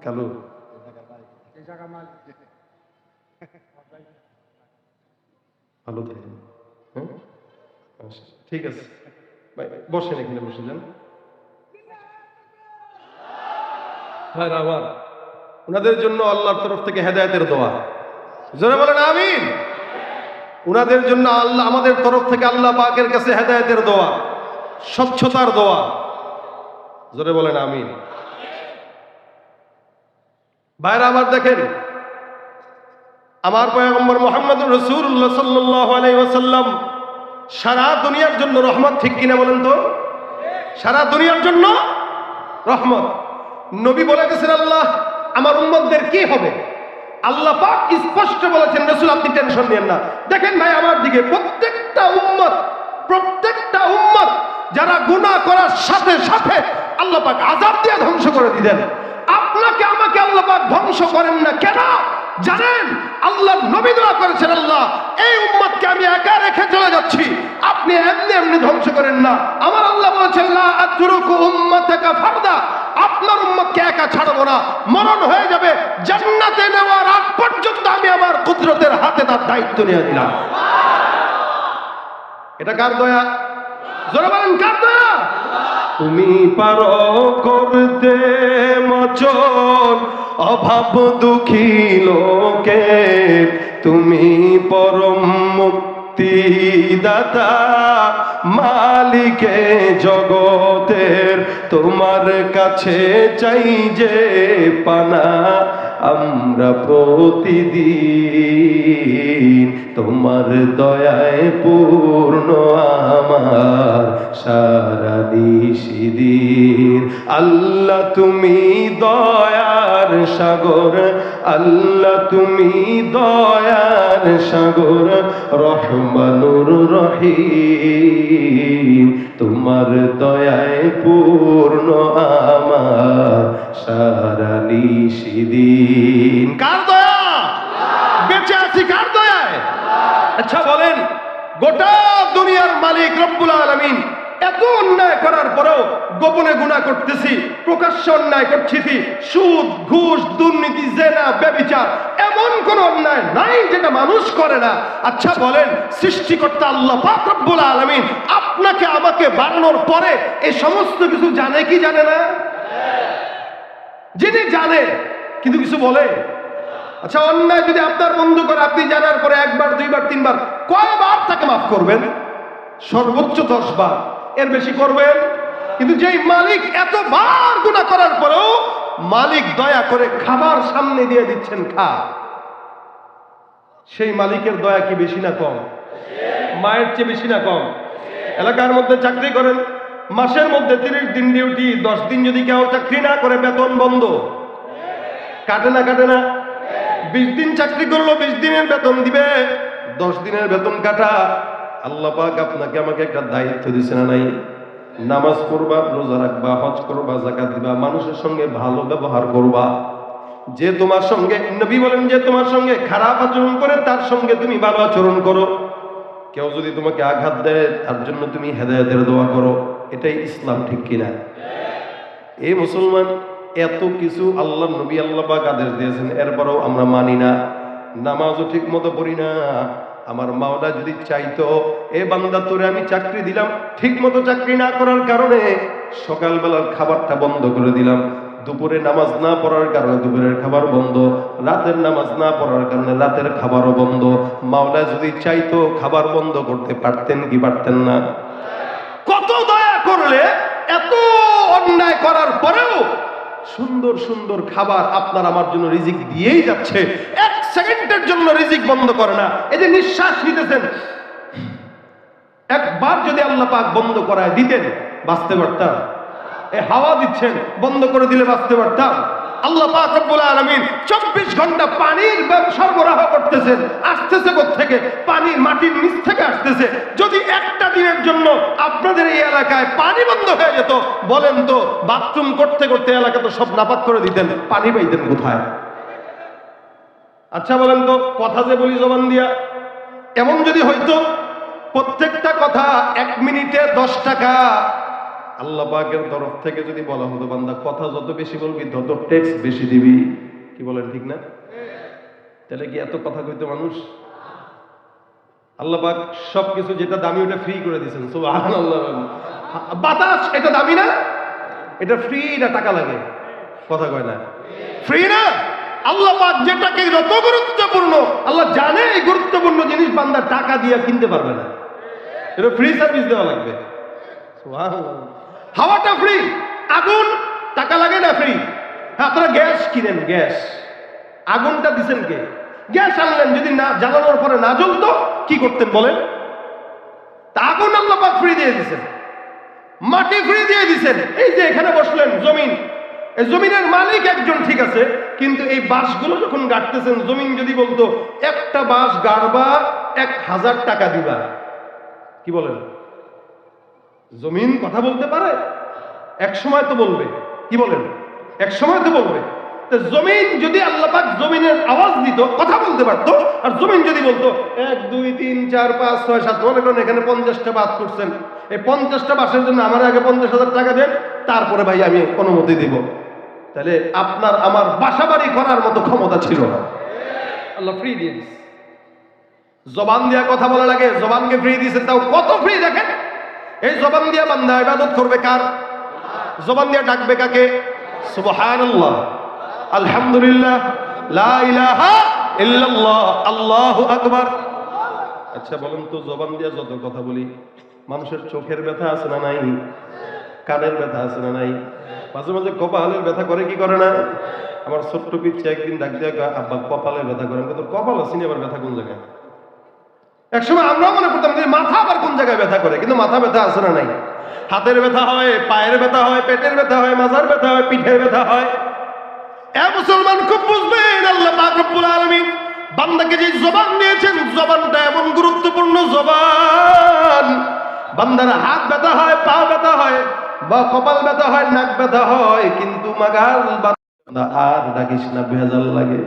কালু। ভালো থাকেন। হ্যাঁ, আচ্ছা, ঠিক আছে ভাই, বসেন, এখানে বসে যান। ভাইরা আমার, ওনাদের জন্য আল্লাহর তরফ থেকে হেদায়েতের দোয়া, জোরে বলেন আমিন। ওনাদের জন্য আল্লাহ, আমাদের তরফ থেকে আল্লাহ পাকের কাছে হেদায়েতের দোয়া, স্বচ্ছতার দোয়া, জোরে বলেন আমিন। ভাইরা আমার, দেখেন আমার পয়গম্বর মুহাম্মদুর রাসূলুল্লাহ সাল্লাল্লাহু আলাইহি ওয়াসাল্লাম সারা দুনিয়ার জন্য রহমত, ঠিক কিনা বলেন তো? সারা দুনিয়ার জন্য রহমত। নবী বলে গেছেন, আল্লাহ আমার উম্মতদের কি হবে? আল্লাহ পাক স্পষ্ট বলেছেন, রাসূল আপনি টেনশন নিয়েন না। দেখেন ভাই আমার দিকে, প্রত্যেকটা উম্মত যারা গুনাহ করার সাথে সাথে আল্লাহ পাক আযাব দিয়ে ধ্বংস করে দিবেন। আপনাকে আমাকে আল্লাহ পাক ধ্বংস করেন না কেন জানেন? আল্লাহর নবী দোয়া করেছেন, আল্লাহ এই উম্মতকে আমি একা রেখে চলে যাচ্ছি, আপনি এমনি এমনি ধ্বংস করেন না। আমার আল্লাহ বলেছেন, লা আতরুকু উম্মাতাকা ফারদা, আপনার উম্মতকে একা ছাড়বো না, মরণ হয়ে যাবে, জান্নাতে নেওয়ার আগ পর্যন্ত আমি আমার কুদরতের হাতে তার দায়িত্ব নিয়ে দিলাম। এটা কার দয়া? জোরে বলেন, কার দয়া? তুমি পারো করতে মোচন অভাব দুঃখী লোকে, তুমি পরম মুক্তিদাতা মালিকে জগতের, তোমার কাছে চাই যে পানা আমরা প্রতিদিন, তোমার দয়ায় পূর্ণ আমার সারা নিশিদিন। আল্লাহ তুমি দয়ার সাগর, আল্লাহ তুমি দয়ার সাগর, রহমানুর রহিম, তোমার দয়ায় পূর্ণ আমার সারা নিশিদিন। কার দয়া? বেঁচে আছি কার দয়ায়? আচ্ছা বলেন, গোটা দুনিয়ার মালিক রব্বুল আলামিন এত অন্যায় করার পরেও গোপনে গুনাহ করতেছি, প্রকাশ্যে অন্যায় করতেছি, সুদ ঘুষ দুর্নীতি জেনা ব্যভিচার, এমন কোন অন্যায় নাই যেটা মানুষ করে না। আচ্ছা বলেন, সৃষ্টিকর্তা আল্লাহ পাক রব্বুল আলামিন আপনাকে আমাকে বানানোর পরে এই সমস্ত কিছু জানে কি জানে না? যিনি জানে কিন্তু কিছু বলে। আচ্ছা, অন্যায় যদি আপনার বন্ধু করে, আপনি জানার পরে একবার দুইবার তিনবার, কয়বার তাকে মাফ করবেন? সর্বোচ্চ 10 বার, এর বেশি করবেন? কিন্তু যেই মালিক এতবার গুনাহ করার পরেও মালিক দয়া করে খাবার সামনে দিয়ে দিচ্ছেন, খা, সেই মালিকের দয়া কি বেশি না কম? মায়ের চেয়ে বেশি না কম? এলাকার মধ্যে চাকরি করেন, মাসের মধ্যে 30 দিন ডিউটি, 10 দিন যদি কেউ চাকরি না করে বেতন বন্ধ, কাটে না? কাটে না? 20 দিন চাকরি করলো, 20 দিনের বেতন দিবে, 10 দিনের বেতন কাটা। আল্লাহ পাক আপনাকে আমাকে একটা দায়িত্ব দিছে না নাই? নামাজ পড়বা, রোজা রাখবা, হজ করবা, যাকাত দিবা, মানুষের সঙ্গে ভালো ব্যবহার করবা। যে তোমার সঙ্গে, নবী বলেন, যে তোমার সঙ্গে খারাপ আচরণ করে তার সঙ্গে তুমি ভালো আচরণ করো। কেউ যদি তোমাকে আঘাত দেয় তার জন্য তুমি হেদায়েতের দোয়া করো। এটাই ইসলাম, ঠিক কিনা? এই মুসলমান, এত কিছু আল্লাহ নবী আল্লাহ পাক আদেশ দিয়েছেন, এরপরও আমরা মানি না, নামাজও ঠিক মতো পড়ি না। আমার মাওলা যদি চাইতো, এ বান্দা তোরে আমি চাকরি দিলাম, ঠিক মতো চাকরি না করার কারণে সকালবেলার খাবারটা বন্ধ করে দিলাম, দুপুরে নামাজ না পড়ার কারণে দুপুরের খাবার বন্ধ, রাতের নামাজ না পড়ার কারণে রাতের খাবারও বন্ধ। মাওলা যদি চাইতো খাবার বন্ধ করতে পারতেন কি পারতেন না? কত দয়া করলে এত অন্যায় করার পরেও সুন্দর সুন্দর খাবার আপনার আমার জন্য রিজিক দিয়েই যাচ্ছে, 1 সেকেন্ডের জন্য রিজিক বন্ধ করে না। এই যে নিঃশ্বাস নিতেছেন, একবার যদি আল্লাহ পাক বন্ধ করায় দিতেন বাঁচতে পারতাম? এই হাওয়া দিচ্ছেন, বন্ধ করে দিলে বাঁচতে পারতাম? আল্লাহ পাক রব্বুল আলামিন 24 ঘন্টা পানির সরবরাহ করতেছেন। আসতেছে কোত্থেকে? পানির মাটির নিচ থেকে আসতেছে। যদি একটা দিনের জন্য আপনাদের এই এলাকায় পানি বন্ধ হয়ে যেত, বলেন তো বাথরুম করতে করতে এলাকা তো সব নাপাক করে দিতেন, পানি পাইতেন কোথায়? আচ্ছা বলেন তো, কথা যে বলি জবান দিয়া, এমন যদি হইতো প্রত্যেকটা কথা 1 মিনিটে 10 টাকা, আল্লাহ পাকের তরফ থেকে যদি বলা হতো বান্দা কথা যত বেশি বলবি তত ট্যাক্স বেশি দিবি, কি বলেন ঠিক না? তাহলে কি এত কথা কইতো মানুষ? আল্লাহ পাক সবকিছু যেটা দামি ওটা ফ্রি করে দিয়েছেন, সুবহানাল্লাহ। বাতাস এটা দামি না, এটা ফ্রি না টাকা লাগে? কথা কয় না, ফ্রি না। আল্লাহ পাক যেটাকে যত গুরুত্বপূর্ণ, আল্লাহ জানে এই গুরুত্বপূর্ণ জিনিস বান্দা টাকা দিয়ে কিনতে পারবে না, এটা ফ্রি সার্ভিস দেওয়া লাগবে। সুবহানাল্লাহ। হাওয়াটা ফ্রি, আগুন টাকা লাগে না, ফ্রি। আপনারা গ্যাস কিনেন, গ্যাস, আগুনটা দিচ্ছেন কে? গ্যাস আনলেন, যদি না জ্বালানোর পরে না জ্বলতো কি করতেন বলেন? তা আগুন আল্লাহ পাক ফ্রি দিয়ে দিচ্ছেন, মাটি ফ্রি দিয়ে দিচ্ছেন। এই যে এখানে বসলেন, জমিন, এই জমিনের মালিক একজন, ঠিক আছে, কিন্তু এই বাঁশগুলো যখন গাড়তেছেন, জমিন যদি বলতো একটা বাঁশ গাড়বা 1000 টাকা দিবা, কি বলেন? জমিন কথা বলতে পারে? এক সময় তো বলবে, কি বলেন? এক সময় তো বলবে। তো জমিন যদি আল্লাহ পাক জমিনের আওয়াজ দিত, কথা বলতে পারতো, আর জমিন যদি বলতো 1 2 3 4 5 6 7, মনে করেন এখানে 50টা বাস করছেন, এই 50টা বাসের জন্য আমার আগে 50,000 টাকা দেন, তারপরে ভাই আমি অনুমতি দিব, তাহলে আপনার আমার বাসা বাড়ি করার মতো ক্ষমতা ছিল না। আল্লাহ ফ্রি দিয়ে দিচ্ছে। জবান দিয়া কথা বলা লাগে, জবানকে ফ্রি দিয়েছেন, তাও কত ফ্রি দেখেন। এই জবান দিয়া বান্দা ইবাদত করবে কার? জবান দিয়া ডাকবে কাকে? সুবহানাল্লাহ, আলহামদুলিল্লাহ, লা ইলাহা ইল্লাল্লাহ, আল্লাহু আকবার। আচ্ছা বলেন তো, জবান দিয়া যত কথা বলি, মানুষের চোখের ব্যথা আছে না নাই? কানের ব্যথা আছে না নাই? মাঝে মাঝে কপালের ব্যথা করে, কি করে না? আমার ছোট্ট পিচ্ছে একদিন ডাক দিয়ে আব্বা কপালের ব্যথা করে। আমি তো কপাল আছি, আবার ব্যথা কোন জায়গায়? একসময় আমরাও মনে করতাম যে মাথা আবার কোন জায়গায় ব্যথা করে, কিন্তু মাথা ব্যথা আছে না নাই? হাতের ব্যথা হয়, পায়ের ব্যথা হয়, পেটের ব্যথা হয়, মাথার ব্যথা হয়, পিঠের ব্যথা হয়। এ মুসলমান খুব বুঝবেন, আল্লাহ পাক রব্বুল আলামিন বান্দাকে যে জবান দিয়েছেন, জবানটা এমন গুরুত্বপূর্ণ জবান, বান্দার হাত ব্যথা হয়, পা ব্যথা হয়, বা কপাল ব্যথা হয়, নাক ব্যথা হয়, কিন্তু মাগাল বান্দা আর ডাকিস না, ভেজাল লাগে।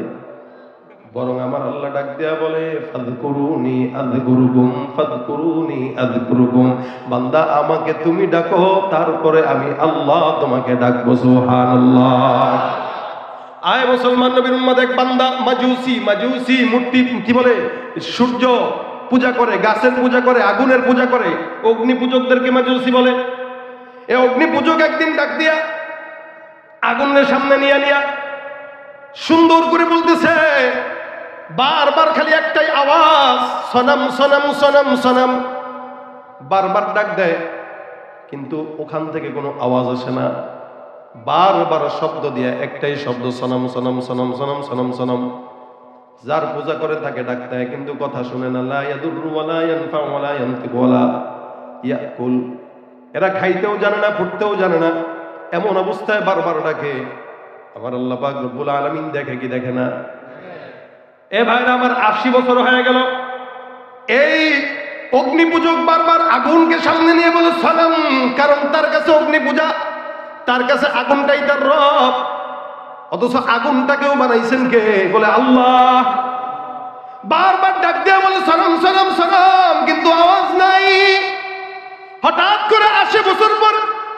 বরং আমার আল্লাহ ডাক দেয়া বলে, ফাযকুরুনি আযকুরুকুম, ফাযকুরুনি আযকুরুকুম। বান্দা আমাকে তুমি ডাকো, তারপরে আমি আল্লাহ তোমাকে ডাকবো। সুবহানাল্লাহ। আয় মুসলমান নবীর উম্মত, এক বান্দা মাজুসি মূর্তি, কি বলে, সূর্য পূজা করে, গাছের পূজা করে, আগুনের পূজা করে, অগ্নি পূজকদেরকে মাজুসি বলে। এই অগ্নি পূজক একদিন ডাক দিয়া আগুনের সামনে নিয়া সুন্দর করে বলতেছে, বারবার খালি একটাই আওয়াজ, সনম সনম সনম সনম, বারবার ডাক দেয়, কিন্তু ওখান থেকে কোনো আওয়াজ আসে না। বারবার শব্দ দিয়ে একটাই শব্দ, সনম সনম সনম সনম সনম সনম। যার পূজা করে তাকে ডাকতে হয়, কিন্তু কথা শুনে না। লা ইয়াদুররু ওয়ালা ইয়ানফা ওয়ালা ইয়ানতিকু ওয়ালা ইয়াকুল। এরা খাইতেও জানে না, ফুটতেও জানে না, এমন অবস্থায় বারবার ডাকে। আমার আল্লাহ পাক রব্বুল আলামিন দেখে কি দেখে না? এ ভাইরা আমার 80 বছর হয়ে গেল, এই অগ্নি পূজক বারবার আগুনকে সামনে নিয়ে বলে সনম, কারণ তার কাছে অগ্নি পূজা, তার কাছে আগুনটাই তার রব। অথচ আগুনটাকেও বানাইছেন কে? বলে আল্লাহ। বারবার ডাক দিয়ে বলে সনম সনম সনম, কিন্তু আওয়াজ নাই। হঠাৎ করে 80 বছর পর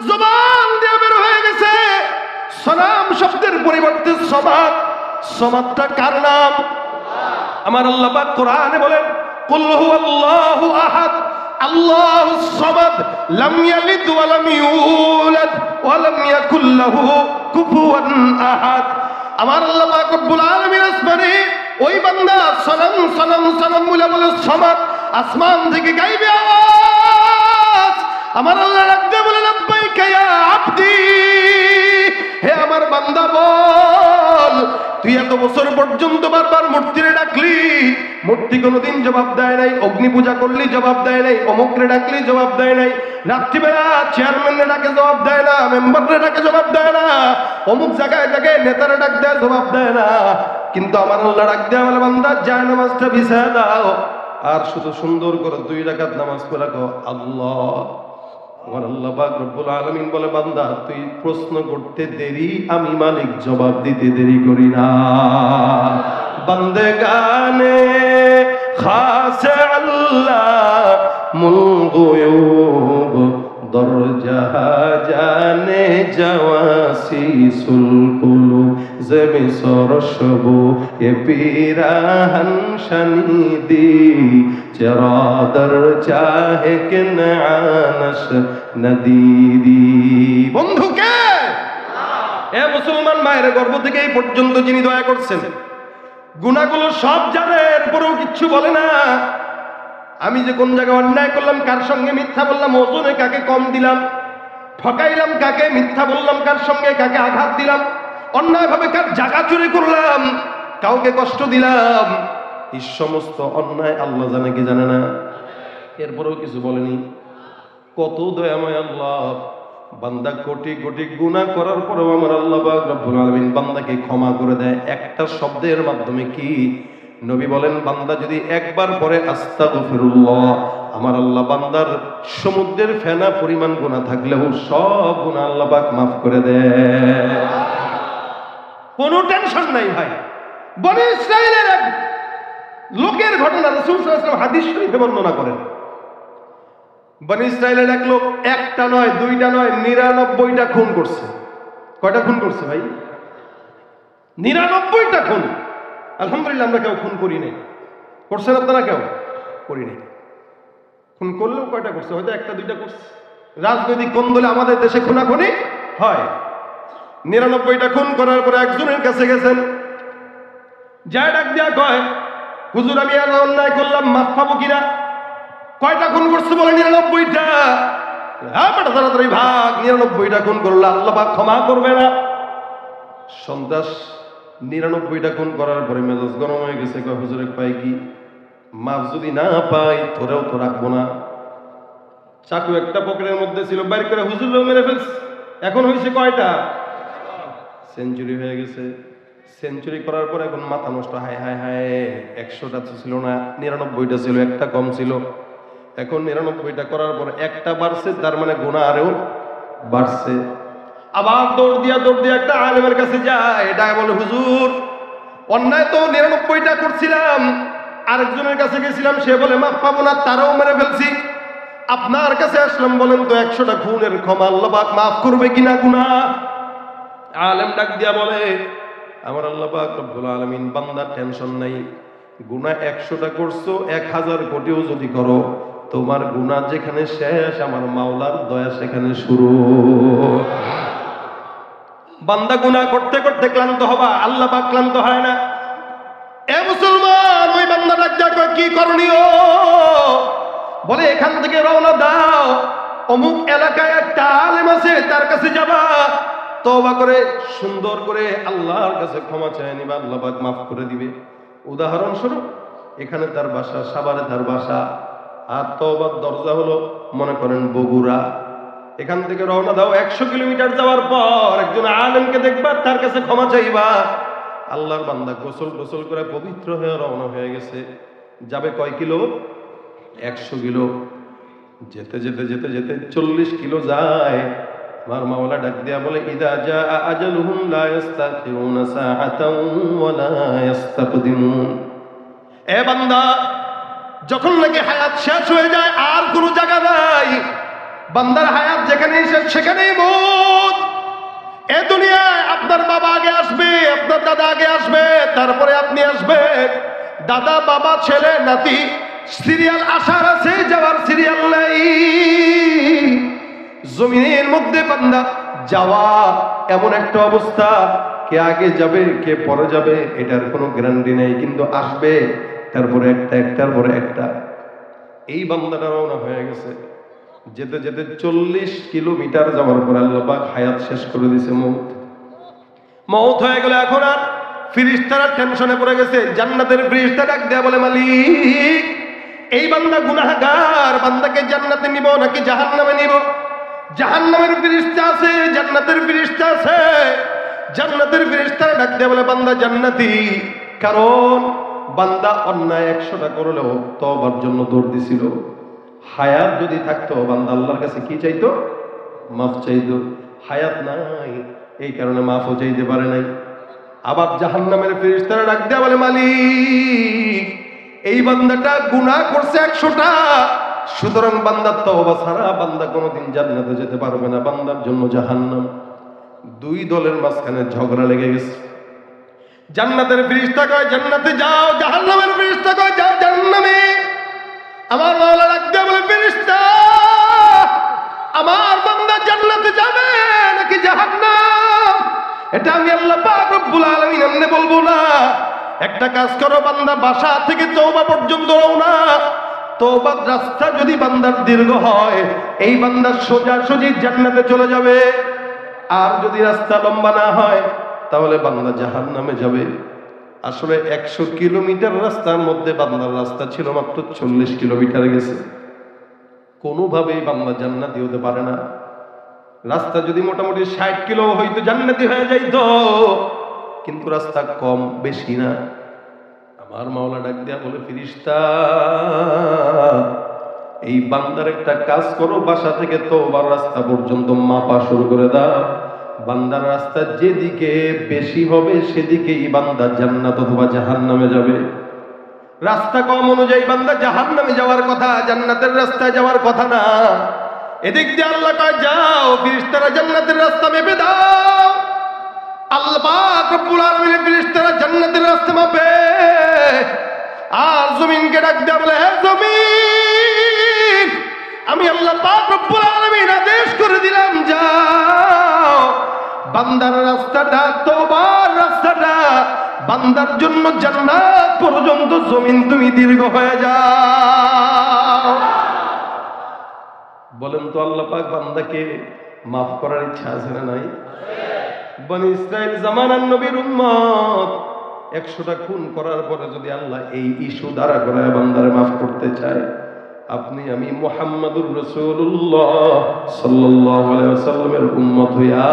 জবান দিয়ে বের হয়ে গেছে সনম শব্দের পরিবর্তে সমাদ। সমাদটা কার নাম? আমার আল্লাহ পাক কোরআনে বলেন, কুল হুয়াল্লাহু আহাদ আল্লাহুস সামাদ লাম ইয়ালিদ ওয়া লাম ইউলাদ ওয়া লাম ইয়াকুল লাহু কুফুয়ান আহাদ। আমার আল্লাহ পাক রব্বুল আলামিন আসমানে ওই বান্দা সনম সনম সনম বলে সামাদ, আসমান থেকে গাইবে আওয়াজ। আমার আল্লাহ রাখতে বলে, লাব্বাইকা ইয়া আবদি, হে আমার বান্দা বল তুই এত বছর পর্যন্ত বারবার মূর্তিরে ডাকলি, মূর্তি কোনোদিন জবাব দেয় নাই। অগ্নি পূজা করলি, জবাব দেয় নাই। অমুকরে ডাকলি, জবাব দেয় নাই। রাত্রিবেলা চেয়ারম্যানরে ডাকে, জবাব দেয় না। মেম্বাররে ডাকে, জবাব দেয় না। অমুক জায়গায় জায়গায় নেতারা ডাক দেয়, জবাব দেয় না। কিন্তু আমার আল্লাহ ডাক দেয়, আমার বান্দা যায় নামাজটা বিছায় দাও, আর শুধু সুন্দর করে 2 রাকাত নামাজ পড়ে রাখো। আল্লাহ, আমার আল্লাহ পাক রব্বুল আলামিন বলে, বান্দা তুই প্রশ্ন করতে দেরি, আমি মালিক জবাব দিতে দেরি করি না। বান্দেগানে খাস আল্লাহ মুল গুয়ুব দরজা জানে জাওয়াসিসুল কুলুব জমি সরশবু এ পিরাহন শনিদি চরাদর চাহে কিনানস নদীদি। বন্ধুকে এ মুসলমান মায়ের গর্ভ থেকে এই পর্যন্ত যিনি দয়া করছেন, গুনাহগুলো সব জানে, এরপরেও কিচ্ছু বলে না। আমি যে কোন জায়গায় অন্যায় করলাম, কার সঙ্গে মিথ্যা বললাম, ওজনে কাকে কম দিলাম, ঠকাইলাম কাকে, মিথ্যা বললাম কার সঙ্গে, কাকে আঘাত দিলাম, অন্যায়ভাবে কার জায়গা চুরি করলাম, কাউকে কষ্ট দিলাম, এই সমস্ত অন্যায় আল্লাহ জানে কি জানে না? এরপরেও কিছু বলেনি। কত দয়াময় আল্লাহ! বান্দা কোটি কোটি গুনাহ করার পরেও আমার আল্লাহ পাক রব্বুল আলামিন বান্দাকে ক্ষমা করে দেয় একটা শব্দের মাধ্যমে। কি? নবী বলেন, বান্দা যদি একবার পরে আস্তাগফিরুল্লাহ, আমার আল্লাহ বান্দার সমুদ্রের ফেনা পরিমাণ গুনাহ থাকলেও সব গুনাহ আল্লাহ পাক মাফ করে দেয়। কোনো টেনশন নাই ভাই। বনি ইসরাইলের এক লোকের ঘটনা রাসূল সাল্লাল্লাহু আলাইহি ওয়াসাল্লাম হাদিস শরীফে বর্ণনা করেন। বনি ইসরাইলের এক লোক একটা নয়, দুইটা নয়, 99টা খুন করছে। কয়টা খুন করছে ভাই? 99টা খুন। আলহামদুলিল্লাহ আমরা কেউ খুন করি নাই। করছেন আপনারা? কেউ করি নাই। খুন করলেও কয়টা করছে? হয়তো একটা দুইটা করছে। রাজনৈতিক কোন্দলে আমাদের দেশে খুনাখুনি হয়। 99টা খুন করার পরে একজনের কাছে গেছেন, যায় ডাক দিয়া কয়, হুজুর আমি আর অন্যায় করলাম, মাফ পাবো কিনা? কয়টা খুন করছে বলে? 99টা। হ্যাঁ বেটা তাড়াতাড়ি ভাগ, 99টা খুন করলে আল্লাহ পাক ক্ষমা করবে না। সন্ত্রাস 99টা খুন করার পরে মেজাজ গরম হয়ে গেছে। কয় হুজুরে পাই কি, মাফ যদি না পাই তোরেও তো রাখবো না। চাকু একটা পকেটের মধ্যে ছিল, বাইর করে হুজুরও মেরে ফেলছে। এখন হয়েছে কয়টা? সেঞ্চুরি হয়ে গেছে। সেঞ্চুরি করার পর এখন মাথা নষ্ট। হায় হায় হায়, 100টা ছিল না, 99টা ছিল, একটা কম ছিল। এখন 99টা করার পর একটা বাড়ছে, তার মানে গুনাহ আরও বাড়ছে। আবার দৌড় দিয়া একটা আলেমের কাছে যায়, এটা বলে, হুজুর অন্যায় তো 99টা করছিলাম, আরেকজনের কাছে গেছিলাম, সে বলে মাফ পাবো না, তারাও মেরে ফেলছি। আপনার কাছে আসলাম, বলেন তো 100টা খুনের ক্ষমা আল্লাহ পাক মাফ করবে কিনা গুনাহ? আলেম ডাক দিয়া বলে, আমার আল্লাহ পাক রব্বুল আলামিন বান্দার টেনশন নাই। গুনাহ 100টা করছো, 1000 কোটিও যদি করো, তোমার গুনাহ যেখানে শেষ, আমার মাওলার দয়া সেখানে শুরু। বান্দা গুনাহ করতে করতে ক্লান্ত হবা, আল্লাহ পাক ক্লান্ত হয় না। এ মুসলমান, ওই বান্দা ডাক দিয়া কয়, কি করণীয়? বলে, এখান থেকে রওনা দাও, অমুক এলাকায় একটা আলেম আছে, তার কাছে যাবা, তওবা করে সুন্দর করে আল্লাহর কাছে ক্ষমা চেয়ে নিবা, আল্লাহ পাক মাফ করে দিবে। উদাহরণস্বরূপ এখানে তার বাসা, সাভারে তার বাসা, আর তওবার দরজা হলো মনে করেন বগুড়া। এখান থেকে রওনা দাও, 100 কিলোমিটার যাওয়ার পর একজন আলেমকে দেখবা, তার কাছে ক্ষমা চাইবা। আল্লাহর বান্দা গোসল করে পবিত্র হয়ে রওনা হয়ে গেছে। যাবে কয় কিলো? 100 কিলো। যেতে যেতে যেতে যেতে 40 কিলো যায়। আমার মাওলা ডাক দিয়া বলে, ইদা জা আজালুহুম লা ইস্তাখিরুনা সাআতাও ওয়া লা ইস্তাকদিমুন। এ বান্দা, যখন নাকি হায়াত শেষ হয়ে যায়, আর কোনো জায়গা নাই। বান্দার হায়াত যেখানেই শেষ, সেখানেই মউত। এ দুনিয়ায় আপনার বাবা আগে আসবে, আপনার দাদা আগে আসবে, তারপরে আপনি আসবেন। দাদা, বাবা, ছেলে, নাতি, সিরিয়াল আসার আছে, যাওয়ার সিরিয়াল নাই। জমিনের মধ্যে বান্দা যাওয়া এমন একটা অবস্থা, কে আগে যাবে কে পরে যাবে এটার কোনো গ্যারান্টি নেই, কিন্তু আসবে তারপরে একটার পরে একটা। এই বান্দাটা রওনা হয়ে গেছে। যেতে যেতে 40 কিলোমিটার যাওয়ার পর আল্লাহ পাক হায়াত শেষ করে দিয়েছে। মউত হয়ে গেল। এখন আর ফেরেশতারা টেনশনে পড়ে গেছে। জান্নাতের ফেরেশতা ডাক দেয়া বলে, মালিক, এই বান্দা গুনাহগার, বান্দাকে জান্নাতে নিব নাকি জাহান্নামে নিব? জাহান্নামের ফেরেশতা আছে, জান্নাতের ফেরেশতা আছে। জান্নাতের ফেরেশতারা ডাক দেয়া বলে, বান্দা জান্নাতি, কারণ বান্দা অন্যায় 100টা করলেও তওবার জন্য দৌড় দিছিল। হায়াত যদি থাকতো বান্দা আল্লাহর কাছে কি চাইতো? মাফ চাইতো। হায়াত নাই, এই কারণে মাফও চাইতে পারে নাই। আবার জাহান্নামের ফেরেশতারা ডাক দেয়া বলে, মালিক, এই বান্দাটা গুনাহ করছে 100টা, সুতরাং বান্দার তওবা ছাড়া বান্দা কোনোদিন জান্নাতে যেতে পারবে না, বান্দার জন্য জাহান্নাম। দুই দলের মাঝখানে ঝগড়া লেগে গেছে। জান্নাতের ফেরেশতা কয় জান্নাতে যাও, জাহান্নামের ফেরেশতা কয় যাও জাহান্নামে। আমার মাওলা ডাক দেয়া বলে, ফেরেশতা, আমার বান্দা জান্নাতে যাবে নাকি জাহান্নাম, এটা আমি আল্লাহ পাক রব্বুল আলামিন এমনি বলবো না। একটা কাজ করো, বান্দা বাসা থেকে তওবা পর্যন্ত রওনা। তওবার রাস্তা যদি বান্দার দীর্ঘ হয়, এই বান্দা সোজাসুজি জান্নাতে চলে যাবে। আর যদি রাস্তা লম্বা না হয়, তাহলে বান্দা জাহান্নামে যাবে। আসলে 100 কিলোমিটার রাস্তার মধ্যে বান্দার রাস্তা ছিল মাত্র 40 কিলোমিটার গেছে। কোনোভাবেই বান্দা জান্নাতি হতে পারে না। রাস্তা যদি মোটামুটি 60 কিলো হয়তো জান্নাতি হয়ে যাইতো, কিন্তু রাস্তা কম বেশি না। আমার মাওলা ডাক দেয়া বলে, ফেরেশতা, এই বান্দার একটা কাজ করো, বাসা থেকে তওবার রাস্তা পর্যন্ত মাপা শুরু করে দাও। বান্দার রাস্তা যেদিকে বেশি হবে সেদিকেই বান্দা জান্নাত অথবা জাহান্নামে যাবে। রাস্তা কম অনুযায়ী বান্দা জাহান্নামে যাওয়ার কথা, জান্নাতের রাস্তায় যাওয়ার কথা না। এদিক দিয়ে আল্লাহ কয় যাও, ফেরেশতারা জান্নাতের রাস্তা মেপে দাও। আল্লাহ পাক রব্বুল আলামিনের ফেরেশতারা জান্নাতের রাস্তা মাপে। আর জমিনকে ডাক দেয়া বলে, হে জমিন, আমি আল্লাহ পাক রব্বুল আলামিন আদেশ করে দিলাম, যাও বান্দার রাস্তাটা, তওবার রাস্তাটা, বান্দার জন্য জান্নাত পর্যন্ত জমিন তুমি দীর্ঘ হয়ে যাও। বলেন তো, আল্লাহ পাক বান্দাকে মাফ করার ইচ্ছা আছে না নাই? বনি ইসরাইল জামানার নবীর উম্মত 100টা খুন করার পরে যদি আল্লাহ এই ইস্যু দ্বারা করে বান্দারে মাফ করতে চায়, আপনি আমি মুহাম্মাদুর রাসূলুল্লাহ সাল্লাল্লাহু আলাইহি ওয়াসাল্লামের উম্মত হইয়া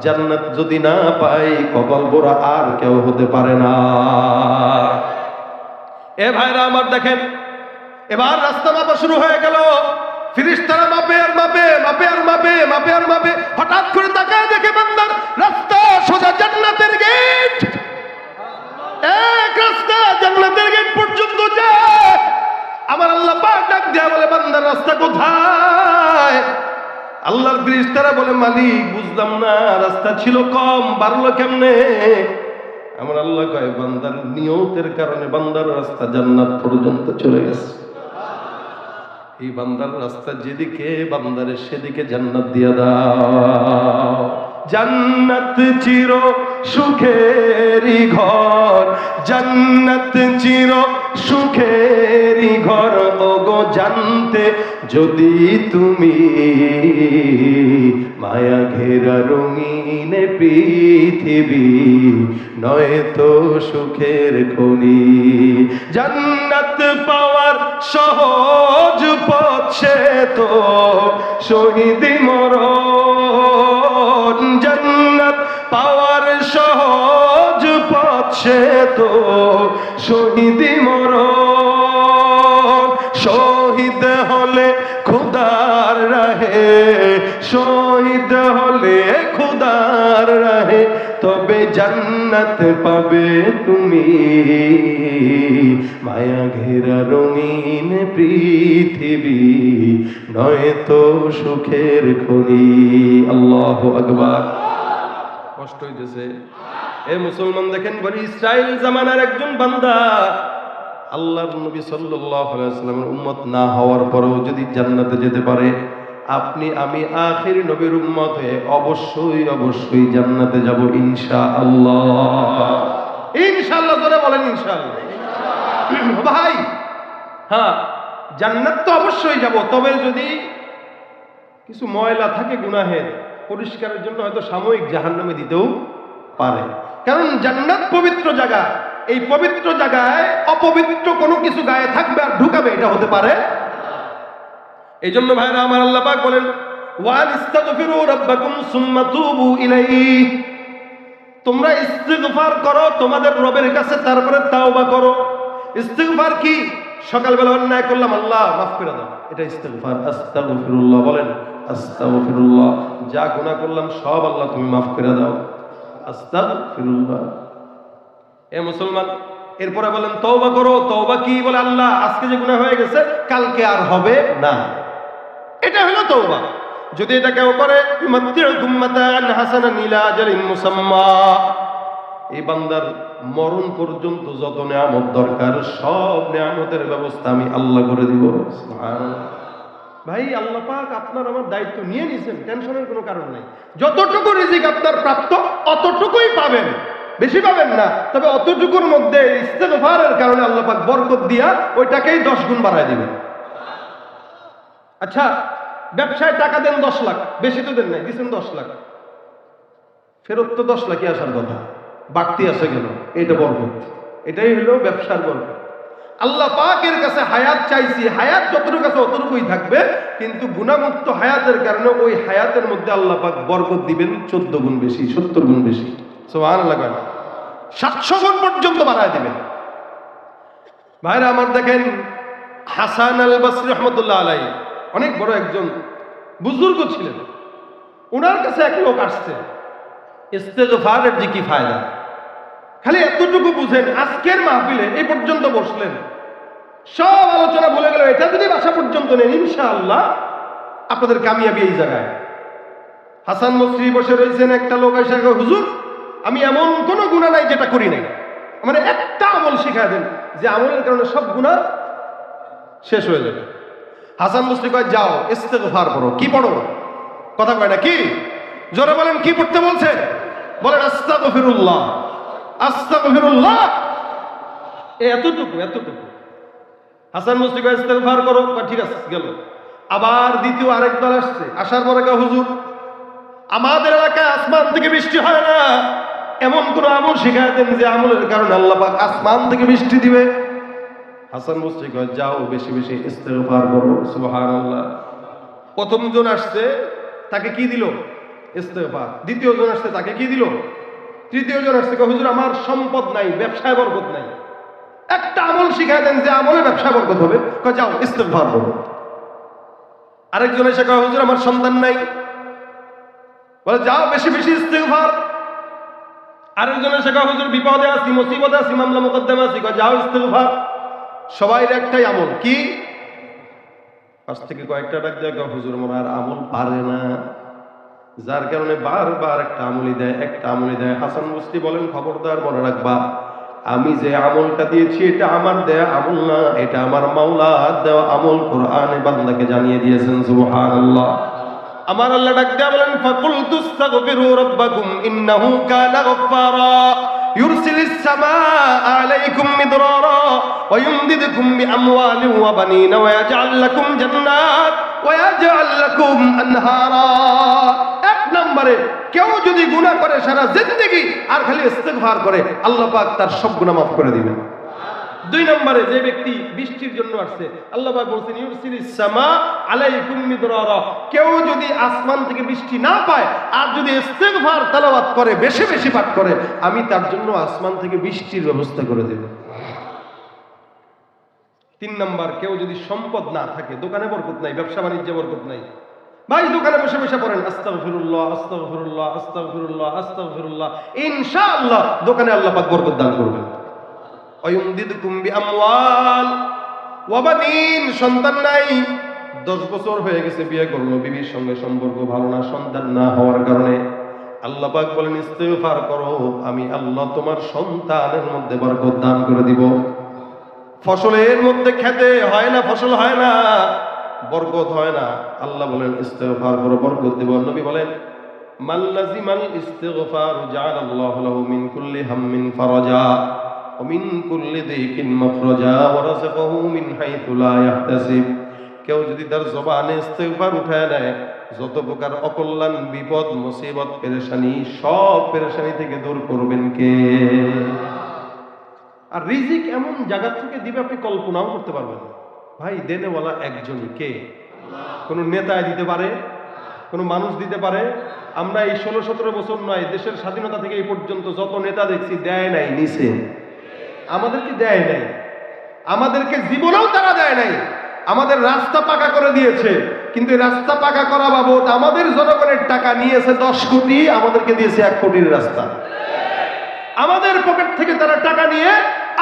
জান্নাত যদি না পাই, কপাল পোড়া আর কেউ হতে পারে না। এ ভাইরা আমার, দেখেন এবার রাস্তা মাপা শুরু হয়ে গেল। ফেরেশতারা মাপে আর মাপে, মাপে আর মাপে, মাপে আর মাপে। হঠাৎ করে তাকায় দেখে বান্দার রাস্তা সোজা জান্নাতের গেট। এক রাস্তা জান্নাতের গেট পর্যন্ত যায়। আমার আল্লাহ পাক ডাক দেয়া বলে, বান্দার রাস্তা কোথায়? আল্লাহর ফেরেশতারা বলে, মালিক, বুঝলাম না, রাস্তা ছিল কম, বাড়লো কেমনে? আমার আল্লাহ কয়, বান্দার নিয়তের কারণে বান্দার রাস্তা জান্নাত পর্যন্ত চলে গেছে। এই বান্দার রাস্তা যেদিকে, বান্দারে সেদিকে জান্নাত দিয়া দাও। জান্নাত চির সুখেরই ঘর, জান্নাত চির সুখেরই ঘর, ওগো জানতে যদি তুমি, মায়া ঘেরা রঙিন পৃথিবী নয় তো সুখের খনি। জান্নাত পাওয়ার সহজ পথ সে তো শহীদ মরণ। জান্নাত পাওয়ার সহজ পথ সে তো শহীদ মরণ। শহীদ হলে খুদার রাহে, শহীদ হলে খুদার রাহে, তবে জান্নাত পাবে তুমি, মায়া ঘেরা রঙিন পৃথিবী নয় তো সুখের খনি। আল্লাহু আকবার। কষ্ট হইতেছে? এ মুসলমান, দেখেন বনি ইসরাইল জামানার একজন বান্দা আল্লাহর নবী সাল্লাল্লাহু আলাইহি ওয়াসাল্লামের উম্মত না হওয়ার পরেও যদি জান্নাতে যেতে পারে, আপনি আমি আখির নবীর উম্মত হয়ে অবশ্যই অবশ্যই জান্নাতে যাব ইনশাআল্লাহ। ইনশাআল্লাহ করে বলেন, ইনশাআল্লাহ। ভাই, হ্যাঁ, জান্নাত তো অবশ্যই যাব, তবে যদি কিছু ময়লা থাকে গুনাহের, পরিষ্কারের জন্য হয়তো সাময়িক জাহান্নামে দিতেও পারে। কারণ জান্নাত পবিত্র জায়গা, এই পবিত্র জায়গায় অপবিত্র কোনো কিছু গায়ে থাকবে আর ঢুকাবে, এটা হতে পারে। এই জন্য ভাইরা আমার, আল্লাহ পাক বলেন ওয়াস্তাগফিরু রাব্বাকুম সুম্মা তুবু ইলাইহি, তোমরা ইস্তিগফার করো তোমাদের রবের কাছে, তারপরে তাওবা করো। ইস্তিগফার কি? সকালবেলা অন্যায় করলাম, আল্লাহ মাফ করে দাও, এটা ইস্তিগফার। আস্তাগফিরুল্লাহ বলেন, আস্তাগফিরুল্লাহ। যা গুনাহ করলাম সব আল্লাহ তুমি মাফ করে দাও, আস্তাগফিরুল্লাহ। এ মুসলমান, এরপরে বলেন তওবা করো। তওবা কি? বলে আল্লাহ আজকে যে গুনাহ হয়ে গেছে কালকে আর হবে না, এটা হলো তওবা। যদি এটা কেউ করে, ইউমাত্তিউকুম মাতাআন হাসানান ইলা আজালিন মুসাম্মা, এই বান্দার মরণ পর্যন্ত যত নিয়ামত দরকার সব নিয়ামতের ব্যবস্থা আমি আল্লাহ করে দিব। সুবহানাল্লাহ। ভাই আল্লাহ পাক আপনার আমার দায়িত্ব নিয়ে নিয়েছেন, টেনশনের কোনো কারণ নাই। যতটুকু রিজিক আপনার প্রাপ্ত অতটুকুই পাবেন, বেশি পাবেন না। তবে অতটুকুর মধ্যে ইস্তিগফারের কারণে আল্লাহ পাক বরকত দিয়া ওইটাকেই 10 গুণ বাড়ায় দিবেন। আচ্ছা, ব্যবসায় টাকা দেন 10 লাখ, বেশি তো দেন নাই, দিচ্ছেন 10 লাখ, ফেরত তো 10 লাখই আসার কথা, বাড়তি আসে গেল, এটা বরকত। এটাই হলো ব্যবসার বরকত। আল্লাহ পাকের কাছে হায়াত চাইছি, হায়াত যতটুকু আছে অতটুকুই থাকবে, কিন্তু গুনাহমুক্ত হায়াতের কারণে ওই হায়াতের মধ্যে আল্লাহ পাক বরকত দিবেন 14 গুণ বেশি, 70 গুণ বেশি। সুবহানাল্লাহ, 700 গুণ পর্যন্ত বাড়ায় দিবেন। ভাইরা আমার, দেখেন হাসান আল বসরি রাহমাতুল্লাহ আলাইহি অনেক বড় একজন বুজুর্গ ছিলেন। ওনার কাছে এক লোক আসছে, ইস্তিগফারের যে কি ফায়দা, খালি এতটুকু বুঝেন। আজকের মাহফিলে এই পর্যন্ত বসলেন, সব আলোচনা ভুলে গেল, এটা যদি বাসা পর্যন্ত নেন ইনশাআল্লাহ আপনাদের কামিয়াবি এই জায়গায়। হাসান বসরি বসে রয়েছেন, একটা লোক এসে কয়, হুজুর আমি এমন কোন গুনাহ নাই যেটা করি নাই, মানে একটা আমল শিখায় দেন যে আমলের কারণে সব গুনাহ শেষ হয়ে যাবে। হাসান বসরি কয়, যাও ইস্তিগফার করো। কি পড়ো? কথা কয় না, কি জোরে বলেন, কি পড়তে বলছে? বলেন আস্তাগফিরুল্লাহ, আস্তাগফিরুল্লাহ। এতটুকু এতটুকু। হাসান বসরি কয় ইস্তিগফার করো, ঠিক আছে গেল। আবার দ্বিতীয় আরেক দল আসছে, আসার পরে কয়, হুজুর আমাদের এলাকায় আসমান থেকে বৃষ্টি হয় না, এমন কোন আমল শিখায় দেন যে আমলের কারণে আল্লাহ পাক আসমান থেকে বৃষ্টি দিবে। হাসান বসরি কয়, যাও বেশি বেশি ইস্তিগফার করো। সুবহানাল্লাহ। প্রথম জন আসছে, তাকে কি দিল? ইস্তিগফার। দ্বিতীয় জন আসছে, তাকে কি দিল? তৃতীয় জন আসছে, কয় হুজুর আমার সম্পদ নাই, ব্যবসায় বরকত নাই, একটা আমল শিখায় দেন যে আমলে ব্যবসায় বরকত হবে। কয় যাও ইস্তিগফার করো। আরেকজন এসে কয়, হুজুর আমার সন্তান নাই, বলে যাও বেশি বেশি ইস্তিগফার। আরেকজন এসে কয়, হুজুর বিপদে আছি, মুসিবতে আছি, মামলা মোকদ্দমা আছি, কয় যাও ইস্তিগফার। সবাই একটাই আমল, কি? পাশ থেকে কয়েকটা ডাক দেয়, হুজুর মনে আর আমল পারে না, যার কারণে বারবার একটা আমলই দেয়, একটা আমলই দেয়। হাসান বসরি বলেন, খবরদার মনে রাখবা, আমি যে আমলটা দিয়েছি এটা আমার দেয়া আমল না, এটা আমার মাওলার দেওয়া আমল। কোরআনে বান্দাকে জানিয়ে দিয়েছেন। সুবহানাল্লাহ। আমার আল্লাহ ডাক দেয়া বলেন, ফাকুলতু আস্তাগফিরু রাব্বাকুম ইন্নাহু কানা গাফফারা ইউরসিলিস সামাআ আলাইকুম মিদরারা ওয়া ইউমদিদকুম বিআমওয়ালিন ওয়া বানিনা ওয়া ইয়াজআল লাকুম জান্নাত ওয়া ইয়াজআল লাকুম আনহারা। এক নম্বরে, কেউ যদি গুনাহ করে সারা জিন্দেগি আর খালি ইস্তিগফার করে, আল্লাহ পাক তার সব গুনাহ মাফ করে দিবেন। 2 নম্বরে, যে ব্যক্তি বৃষ্টির জন্য আসছে, আল্লাহ পাক বলছেন ইউরসিলিস সামা আলাইকুম মিদরারা, কেউ যদি আসমান থেকে বৃষ্টি না পায় আর যদি ইস্তিগফার তেলাওয়াত করে, বেশি বেশি পাঠ করে, আমি তার জন্য আসমান থেকে বৃষ্টির ব্যবস্থা করে দেব। 3 নম্বর, কেউ যদি সম্পদ না থাকে, দোকানে বরকত নাই, ব্যবসা বাণিজ্যে বরকত নাই, ভাই দোকানে বসে বসে পড়েন আস্তাগফিরুল্লাহ, আস্তাগফিরুল্লাহ, আস্তাগফিরুল্লাহ, আস্তাগফিরুল্লাহ, ইনশাআল্লাহ দোকানে আল্লাহ পাক বরকত দান করবেন। ওয়ায়ুমদিদকুম বিআমওয়াল ওয়া বানিন, সন্তান নাই, 10 বছর হয়ে গেছে বিয়ে করলো, বিবির সঙ্গে সম্পর্ক ভালো না, সন্তান না হওয়ার কারণে আল্লাহ পাক বলেন ইস্তিগফার করো, আমি আল্লাহ তোমার সন্তানের মধ্যে বরকত দান করে দিব। ফসলের মধ্যে খেতে হয় না, ফসল হয় না, বরকত হয় না, আল্লাহ বলেন ইস্তিগফার করো, বরকত দিব। নবী বলেন মাল্লাজিমাল ইস্তিগফার জাআলাল্লাহু লাহু মিন কুল্লি হাম্মিন ফারাজা ওয়া মিন কুল্লি দিকিন মাখরাজা ওয়া রাযাকাহু মিন হাইথু লা ইয়াহতাসিব। কেউ যদি তার জবানে ইস্তিগফার উঠায় নেয়, যত প্রকার অকল্যাণ, বিপদ, মুসিবত, পেরেশানি, সব পেরেশানি থেকে দূর করবেন কে? আর রিজিক এমন জায়গা থেকে দিবে আপনি কল্পনাও করতে পারবেন না। ভাই, দেনেওয়ালা একজনই, কে? কোন নেতায় দিতে পারে? কোন মানুষ দিতে পারে? আমরা এই 16-17 বছর নয়, দেশের স্বাধীনতা থেকে এই পর্যন্ত যত নেতা দেখছি, দেয় নাই, নিছে। আমাদেরকে দেয় নাই, আমাদেরকে জীবনেও তারা দেয় নাই। আমাদের রাস্তা পাকা করে দিয়েছে, কিন্তু এই রাস্তা পাকা করা বাবদ আমাদের জনগণের টাকা নিয়েছে 10 কোটি, আমাদেরকে দিয়েছে 1 কোটির রাস্তা। আমাদের পকেট থেকে তারা টাকা নিয়ে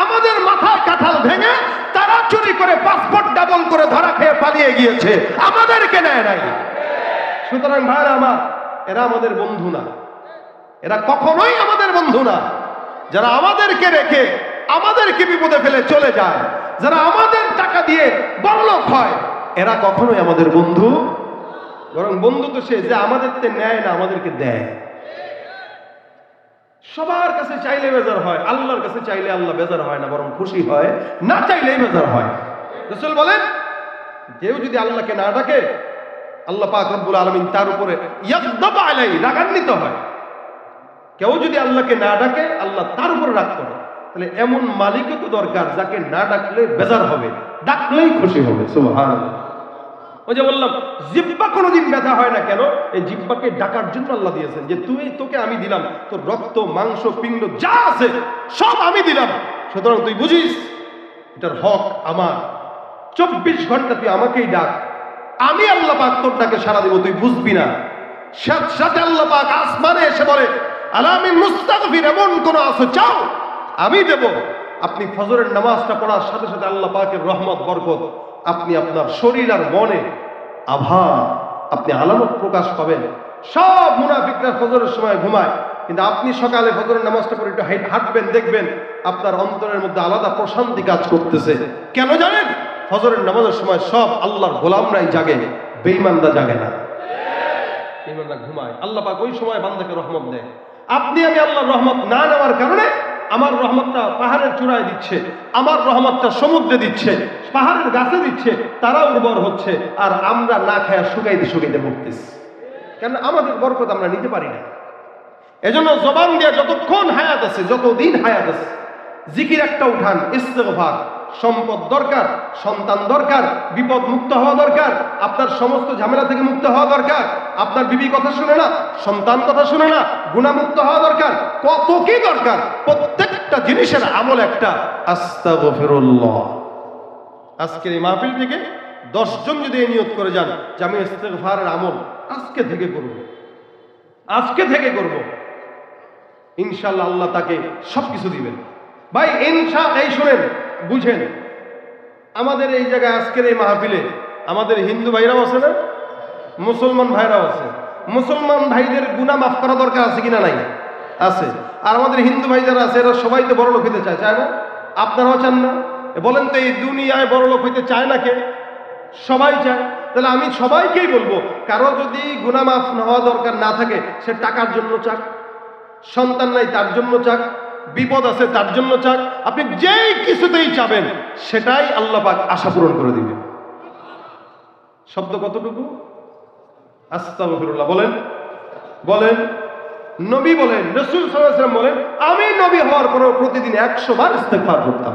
আমাদের মাথার কাঁঠাল ভেঙে তারা চুরি করে পাসপোর্ট ডাবল করে ধরা খেয়ে পালিয়ে গিয়েছে, আমাদেরকে নেয় নাই। সুতরাং ভাইরা আমার, এরা আমাদের বন্ধু না, এরা কখনোই আমাদের বন্ধু না। যারা আমাদেরকে রেখে আমাদেরকে বিপদে ফেলে চলে যায়, যারা আমাদের টাকা দিয়ে বড়লোক হয়, এরা কখনোই আমাদের বন্ধু। বরং বন্ধু তো সে যে আমাদেরকে নেয় না, আমাদেরকে দেয়। সবার কাছে চাইলে বেজার হয়, আল্লাহর কাছে চাইলে আল্লাহ বেজার হয় না, বরং খুশি হয়। না চাইলেই বেজার হয়। রাসূল বলেন, কেউ যদি আল্লাহকে না ডাকে, আল্লাহ পাক রব্বুল আলামিন তার উপরে ইয়াগদাব আলাইহি, রাগান্বিত হয়। কেউ যদি আল্লাহকে না ডাকে, আল্লাহ তার উপরে রাগ করে। তাহলে এমন মালিকও তো দরকার যাকে না ডাকলে বেজার হবে, ডাকলেই খুশি হবে। সুবহানাল্লাহ। ওই যে বললাম, জিহ্বা কোনোদিন ব্যথা হয় না কেন? এই জিহ্বাকে ডাকার জন্য আল্লাহ দিয়েছেন, যে তোকে আমি দিলাম, তোর রক্ত, মাংস, পিণ্ড যা আছে সব আমি দিলাম, সুতরাং তুই বুঝিস এটার হক আমার। 24 ঘন্টা তুই আমাকেই ডাক, আমি আল্লাহ পাক তোর ডাকে সাড়া দেব, তুই বুঝবি না। সাথে সাথে আল্লাহ পাক আসমানে এসে বলে, আলামিন মুস্তাগফির, এমন কোন আছে চাও আমি দেব। আপনি ফজরের নামাজটা পড়ার সাথে সাথে আল্লাহ পাকের রহমত, বরকত আপনি আপনার শরীর আর মনে আভা, আপনি আলামত প্রকাশ পাবেন। সব মুনাফিকরা ফজরের সময় ঘুমায়, কিন্তু আপনি সকালে ফজরের নামাজটা পড়ে একটু হাঁটবেন, দেখবেন আপনার অন্তরের মধ্যে আলাদা প্রশান্তি কাজ করতেছে। কেন জানেন? ফজরের নামাজের সময় সব আল্লাহর গোলামরাই জাগে, বেঈমানরা জাগে না। বেঈমানরা ঘুমায়, আল্লাহ পাক ওই সময় বান্দাকে রহমত দেয়। আপনি আমি আল্লাহর রহমত না নেওয়ার কারণে আমার রহমতটা পাহাড়ের চূড়ায় দিচ্ছে, আমার রহমতটা সমুদ্রে দিচ্ছে, পাহাড়ের গাছে দিচ্ছে, তারা উর্বর হচ্ছে, আর আমরা না খায়া শুকাইতে শুকাইতে মরতেছি। কেন? আমাদের বরকত আমরা নিতে পারি না। এজন্য জবান দিয়ে যতক্ষণ হায়াত আছে, যতদিন হায়াত আছে, জিকির একটা উঠান, ইস্তেগফার। সম্পদ দরকার, সন্তান দরকার, বিপদ মুক্ত হওয়া দরকার, আপনার সমস্ত ঝামেলা থেকে মুক্ত হওয়া দরকার। আপনার বিবি কথা শুনে না, সন্তান কথা শুনে না, গুনাহমুক্ত হওয়া দরকার, কত কি দরকার। প্রত্যেকটা জিনিসের আমল একটা, আস্তাগফিরুল্লাহ। আজকের এই মাহফিল থেকে 10 জন যদি এই নিয়ত করে যান যে আমি ইস্তেগফারের আমল আজকে থেকে করব, আজকে থেকে করব, ইনশাআল্লাহ আল্লাহ তাকে সবকিছু দিবেন। ভাই এই শুনেন, বুঝেন, আমাদের এই জায়গায় আজকের এই মাহফিলে আমাদের হিন্দু ভাইরাও আছে না, মুসলমান ভাইরাও আছে। মুসলমান ভাইদের গুনাহ মাফ করা দরকার আছে কিনা? নাই, আছে। আর আমাদের হিন্দু ভাই যারা আছে, এরা সবাই তো বড় লোক হইতে চায়, চায় না? আপনারাও চান না? বলেন তো, এই দুনিয়ায় বড় লোক হইতে চায় না কে? সবাই চায়। তাহলে আমি সবাইকেই বলবো, কারো যদি গুনাহ মাফ হওয়া দরকার না থাকে, সে টাকার জন্য চাক, সন্তান নাই তার জন্য চাক, বিপদ আছে তার জন্য চাক, আপনি যেই কিছুতেই চাবেন সেটাই আল্লাহ পাক আশা পূরণ করে দিবেন। শব্দ কতটুকু? আস্তাগফিরুল্লাহ বলেন, বলেন। নবী বলেন, রাসূল সাল্লাল্লাহু আলাইহি ওয়াসাল্লাম বলেন, আমি নবী হওয়ার পর প্রতিদিন 100 বার ইস্তেগফার করতাম।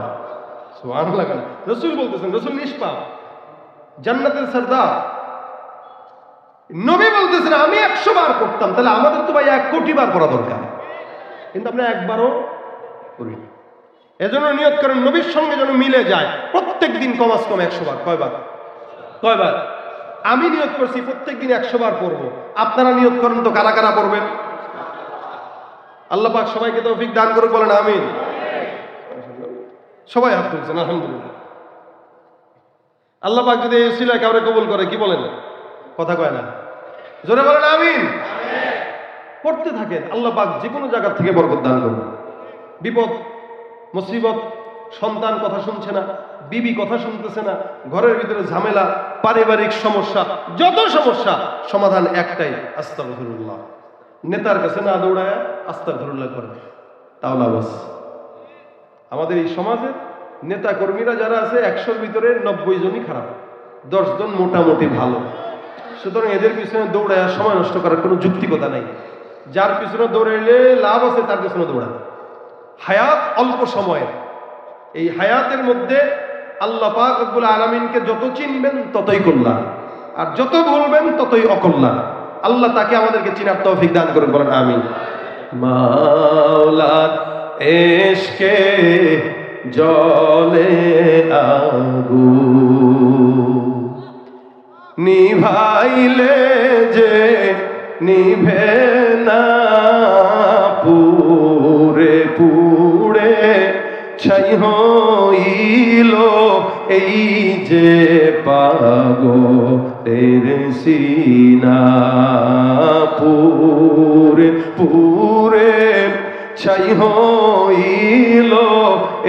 সুবহানাল্লাহ। রাসূল বলতেছেন, রাসূল নিষ্পাপ, জান্নাতের সরদার, নবী বলতেছেন আমি 100 বার করতাম। তাহলে আমাদের তো ভাই 1 কোটি বার করা দরকার, কিন্তু আমরা একবারও করি না। এজন্য নিয়ত করেন নবীর সঙ্গে যেন মিলে যায়, প্রত্যেক দিন কমাস কম 100 বার। কয়বার? কয়বার? আমি নিয়ত করছি প্রত্যেক দিন 100 বার পড়ব। আপনারা নিয়ত করেন তো, কারা কারা পড়বেন? আল্লাহ পাক সবাইকে তৌফিক দান করুক, বলেন আমিন। সবাই হাত তুলছেন, আলহামদুলিল্লাহ। আল্লাহ পাক যদি এই উসিলায় কাউরে কবুল করে, কি বলেন? কথা কয় না, জোরে বলেন আমিন। পড়তে থাকেন, আল্লাহ পাক যে কোনো জায়গা থেকে বরকত দান করবেন। বিপদ, মুসিবত, সন্তান কথা শুনছে না, বিবি কথা শুনতেছে না, ঘরের ভিতরে ঝামেলা, পারিবারিক সমস্যা, যত সমস্যা সমাধান একটাই, আস্তাগফিরুল্লাহ। নেতার কাছে না দৌড়ায় আস্তাগফিরুল্লাহ করেন, তাহলে বাস। আমাদের এই সমাজে নেতা কর্মীরা যারা আছে, 100-র ভিতরে 90 জনই খারাপ, 10 জন মোটামুটি ভালো। সুতরাং এদের পিছনে দৌড়ায় সময় নষ্ট করার কোনো যুক্তিকতা নাই। যার পিছনে দৌড়াইলে লাভ আছে তার পিছনে দৌড়ান। হায়াত অল্প সময়ের, এই হায়াতের মধ্যে আল্লাহ পাক রব্বুল আলামিনকে যত চিনবেন ততই কল্যাণ, আর যত ভুলবেন ততই অকল্যাণ। আল্লাহ তাকে আমাদেরকে চিনার তৌফিক দান করুন, বলেন আমিন। মাওলার এশকে জলে আগুন, নিভাইলে যে নিভে না, পুরে পুড়ে ছাই হইল এই যে পাগলের সিনা, পুরে পুরে ছাই হইল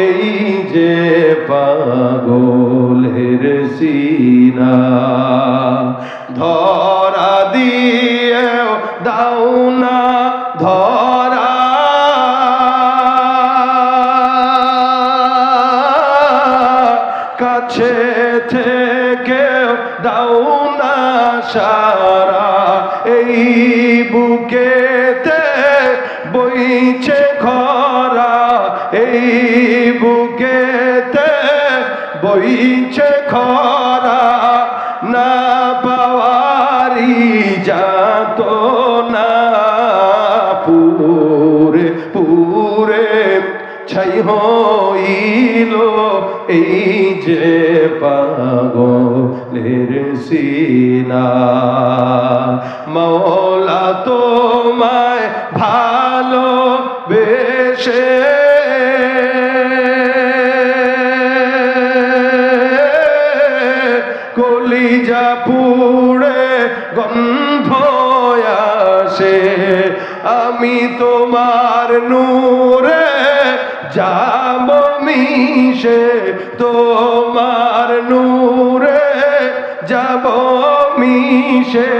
এই যে পাগলের সিনা, ধরা দিয়ে দাও না ধরা, কাছে থেকে দাও না সারা, এই বুকেতে বইছে খরা, এই বুকেতে বইছে খরা, না পাওয়ারি যাত না, পুরে পুরে ছাই হইল এই যে পাগলের সিনা, মওলা তোমায় ভালো বেশে কলিজা পুড়ে গন্ধ আসে, আমি তোমার নূরে যাব মিশে, তোমার নূরে যাব মিশে,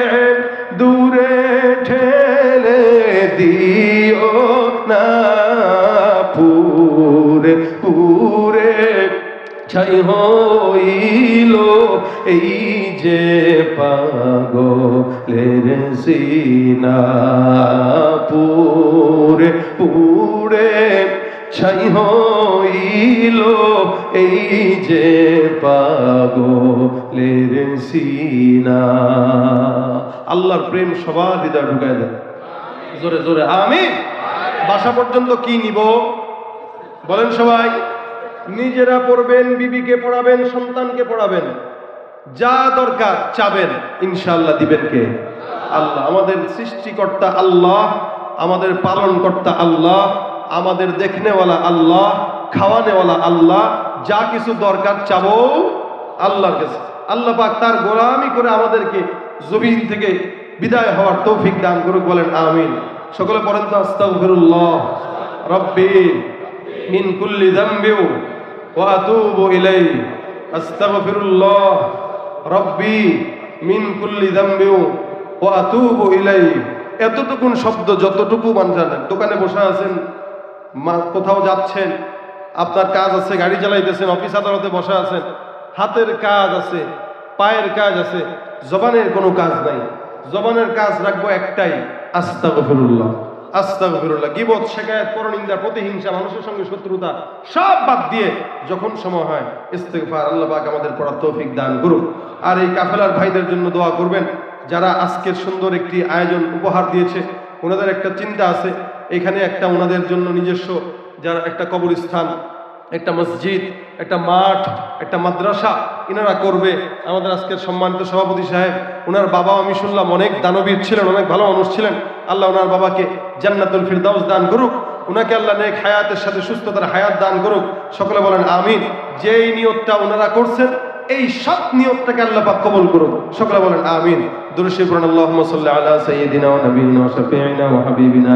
দূরে ঠেলে দিও না, পুরে পুরে ছাই হইল এই যে পাগলের সিনা, পুরে পুরে ছাই হইল এই যে পাগলের সিনা। আল্লাহর প্রেম সবার হৃদয় ঢুকায় দেয়, জোরে জোরে আমিন। বাসা পর্যন্ত কি নিব বলেন সবাই? নিজেরা পড়বেন, বিবিকে পড়াবেন, সন্তানকে পড়াবেন, যা দরকার চাবেন, ইনশাআল্লাহ দিবেন কে? আল্লাহ। আমাদের সৃষ্টিকর্তা আল্লাহ, আমাদের পালনকর্তা আল্লাহ, আমাদের দেখনেওয়ালা আল্লাহ, খাওয়ানেওয়ালা আল্লাহ। যা কিছু দরকার চাবো আল্লাহর কাছে। আল্লাহ পাক তার গোলামি করে আমাদেরকে জমিন থেকে বিদায় হওয়ার তৌফিক দান করুক, বলেন আমিন। সকলে পড়েন তো আস্তাগফিরুল্লাহ রাব্বি মিন কুল্লি যামবি ওয়া আতুবু ইলাইহি, আস্তাগফিরুল্লাহ রাব্বি মিন কুল্লি যামবি ওয়া আতুবু ইলাইহি। এতটুকুন শব্দ যতটুকু মান জানেন, দোকানে বসে আছেন, কোথাও যাচ্ছেন, আপনার কাজ আছে, গাড়ি চালাইতেছেন, অফিস আদালতে বসে আছেন, হাতের কাজ আছে, পায়ের কাজ আছে, জবানের কোনো কাজ নাই। জবানের কাজ রাখবো একটাই, আস্তাগফিরুল্লাহ আস্তাগফিরুল্লাহ। গীবত, শিকায়াত, পরনিন্দা, প্রতিহিংসা, মানুষের সঙ্গে শত্রুতা সব বাদ দিয়ে যখন সময় হয় ইস্তিগফার। আল্লাহ পাক আমাদের পড়ার তৌফিক দান করুক। আর এই কাফেলার ভাইদের জন্য দোয়া করবেন, যারা আজকের সুন্দর একটি আয়োজন উপহার দিয়েছে। ওনাদের একটা চিন্তা আছে, এখানে একটা ওনাদের জন্য নিজস্ব যারা একটা কবরস্থান, একটা মসজিদ, একটা মাঠ, একটা মাদ্রাসা ইনারা করবে। আমাদের আজকের সম্মানিত সভাপতি সাহেব, ওনার বাবা আমি শুনলাম অনেক দানবীর ছিলেন, অনেক ভালো মানুষ ছিলেন। আল্লাহ ওনার বাবাকে জান্নাতুল ফিরদাউস দান করুক, ওনাকে আল্লাহ নেক হায়াতের সাথে সুস্থতার হায়াত দান করুক। সকলে বলেন আমিন। যেই নিয়তটা ওনারা করছেন, এই সব নিয়তটাকে আল্লাহ পাক কবুল করুক। সকলে বলেন আমিন। দুরূদ শরীফ পড়ুন। আল্লাহুম্মা সাল্লি আলা সাইয়্যিদিনা ওয়া নাবিয়িনা ওয়া শাফিঈনা ওয়া হাবিবিনা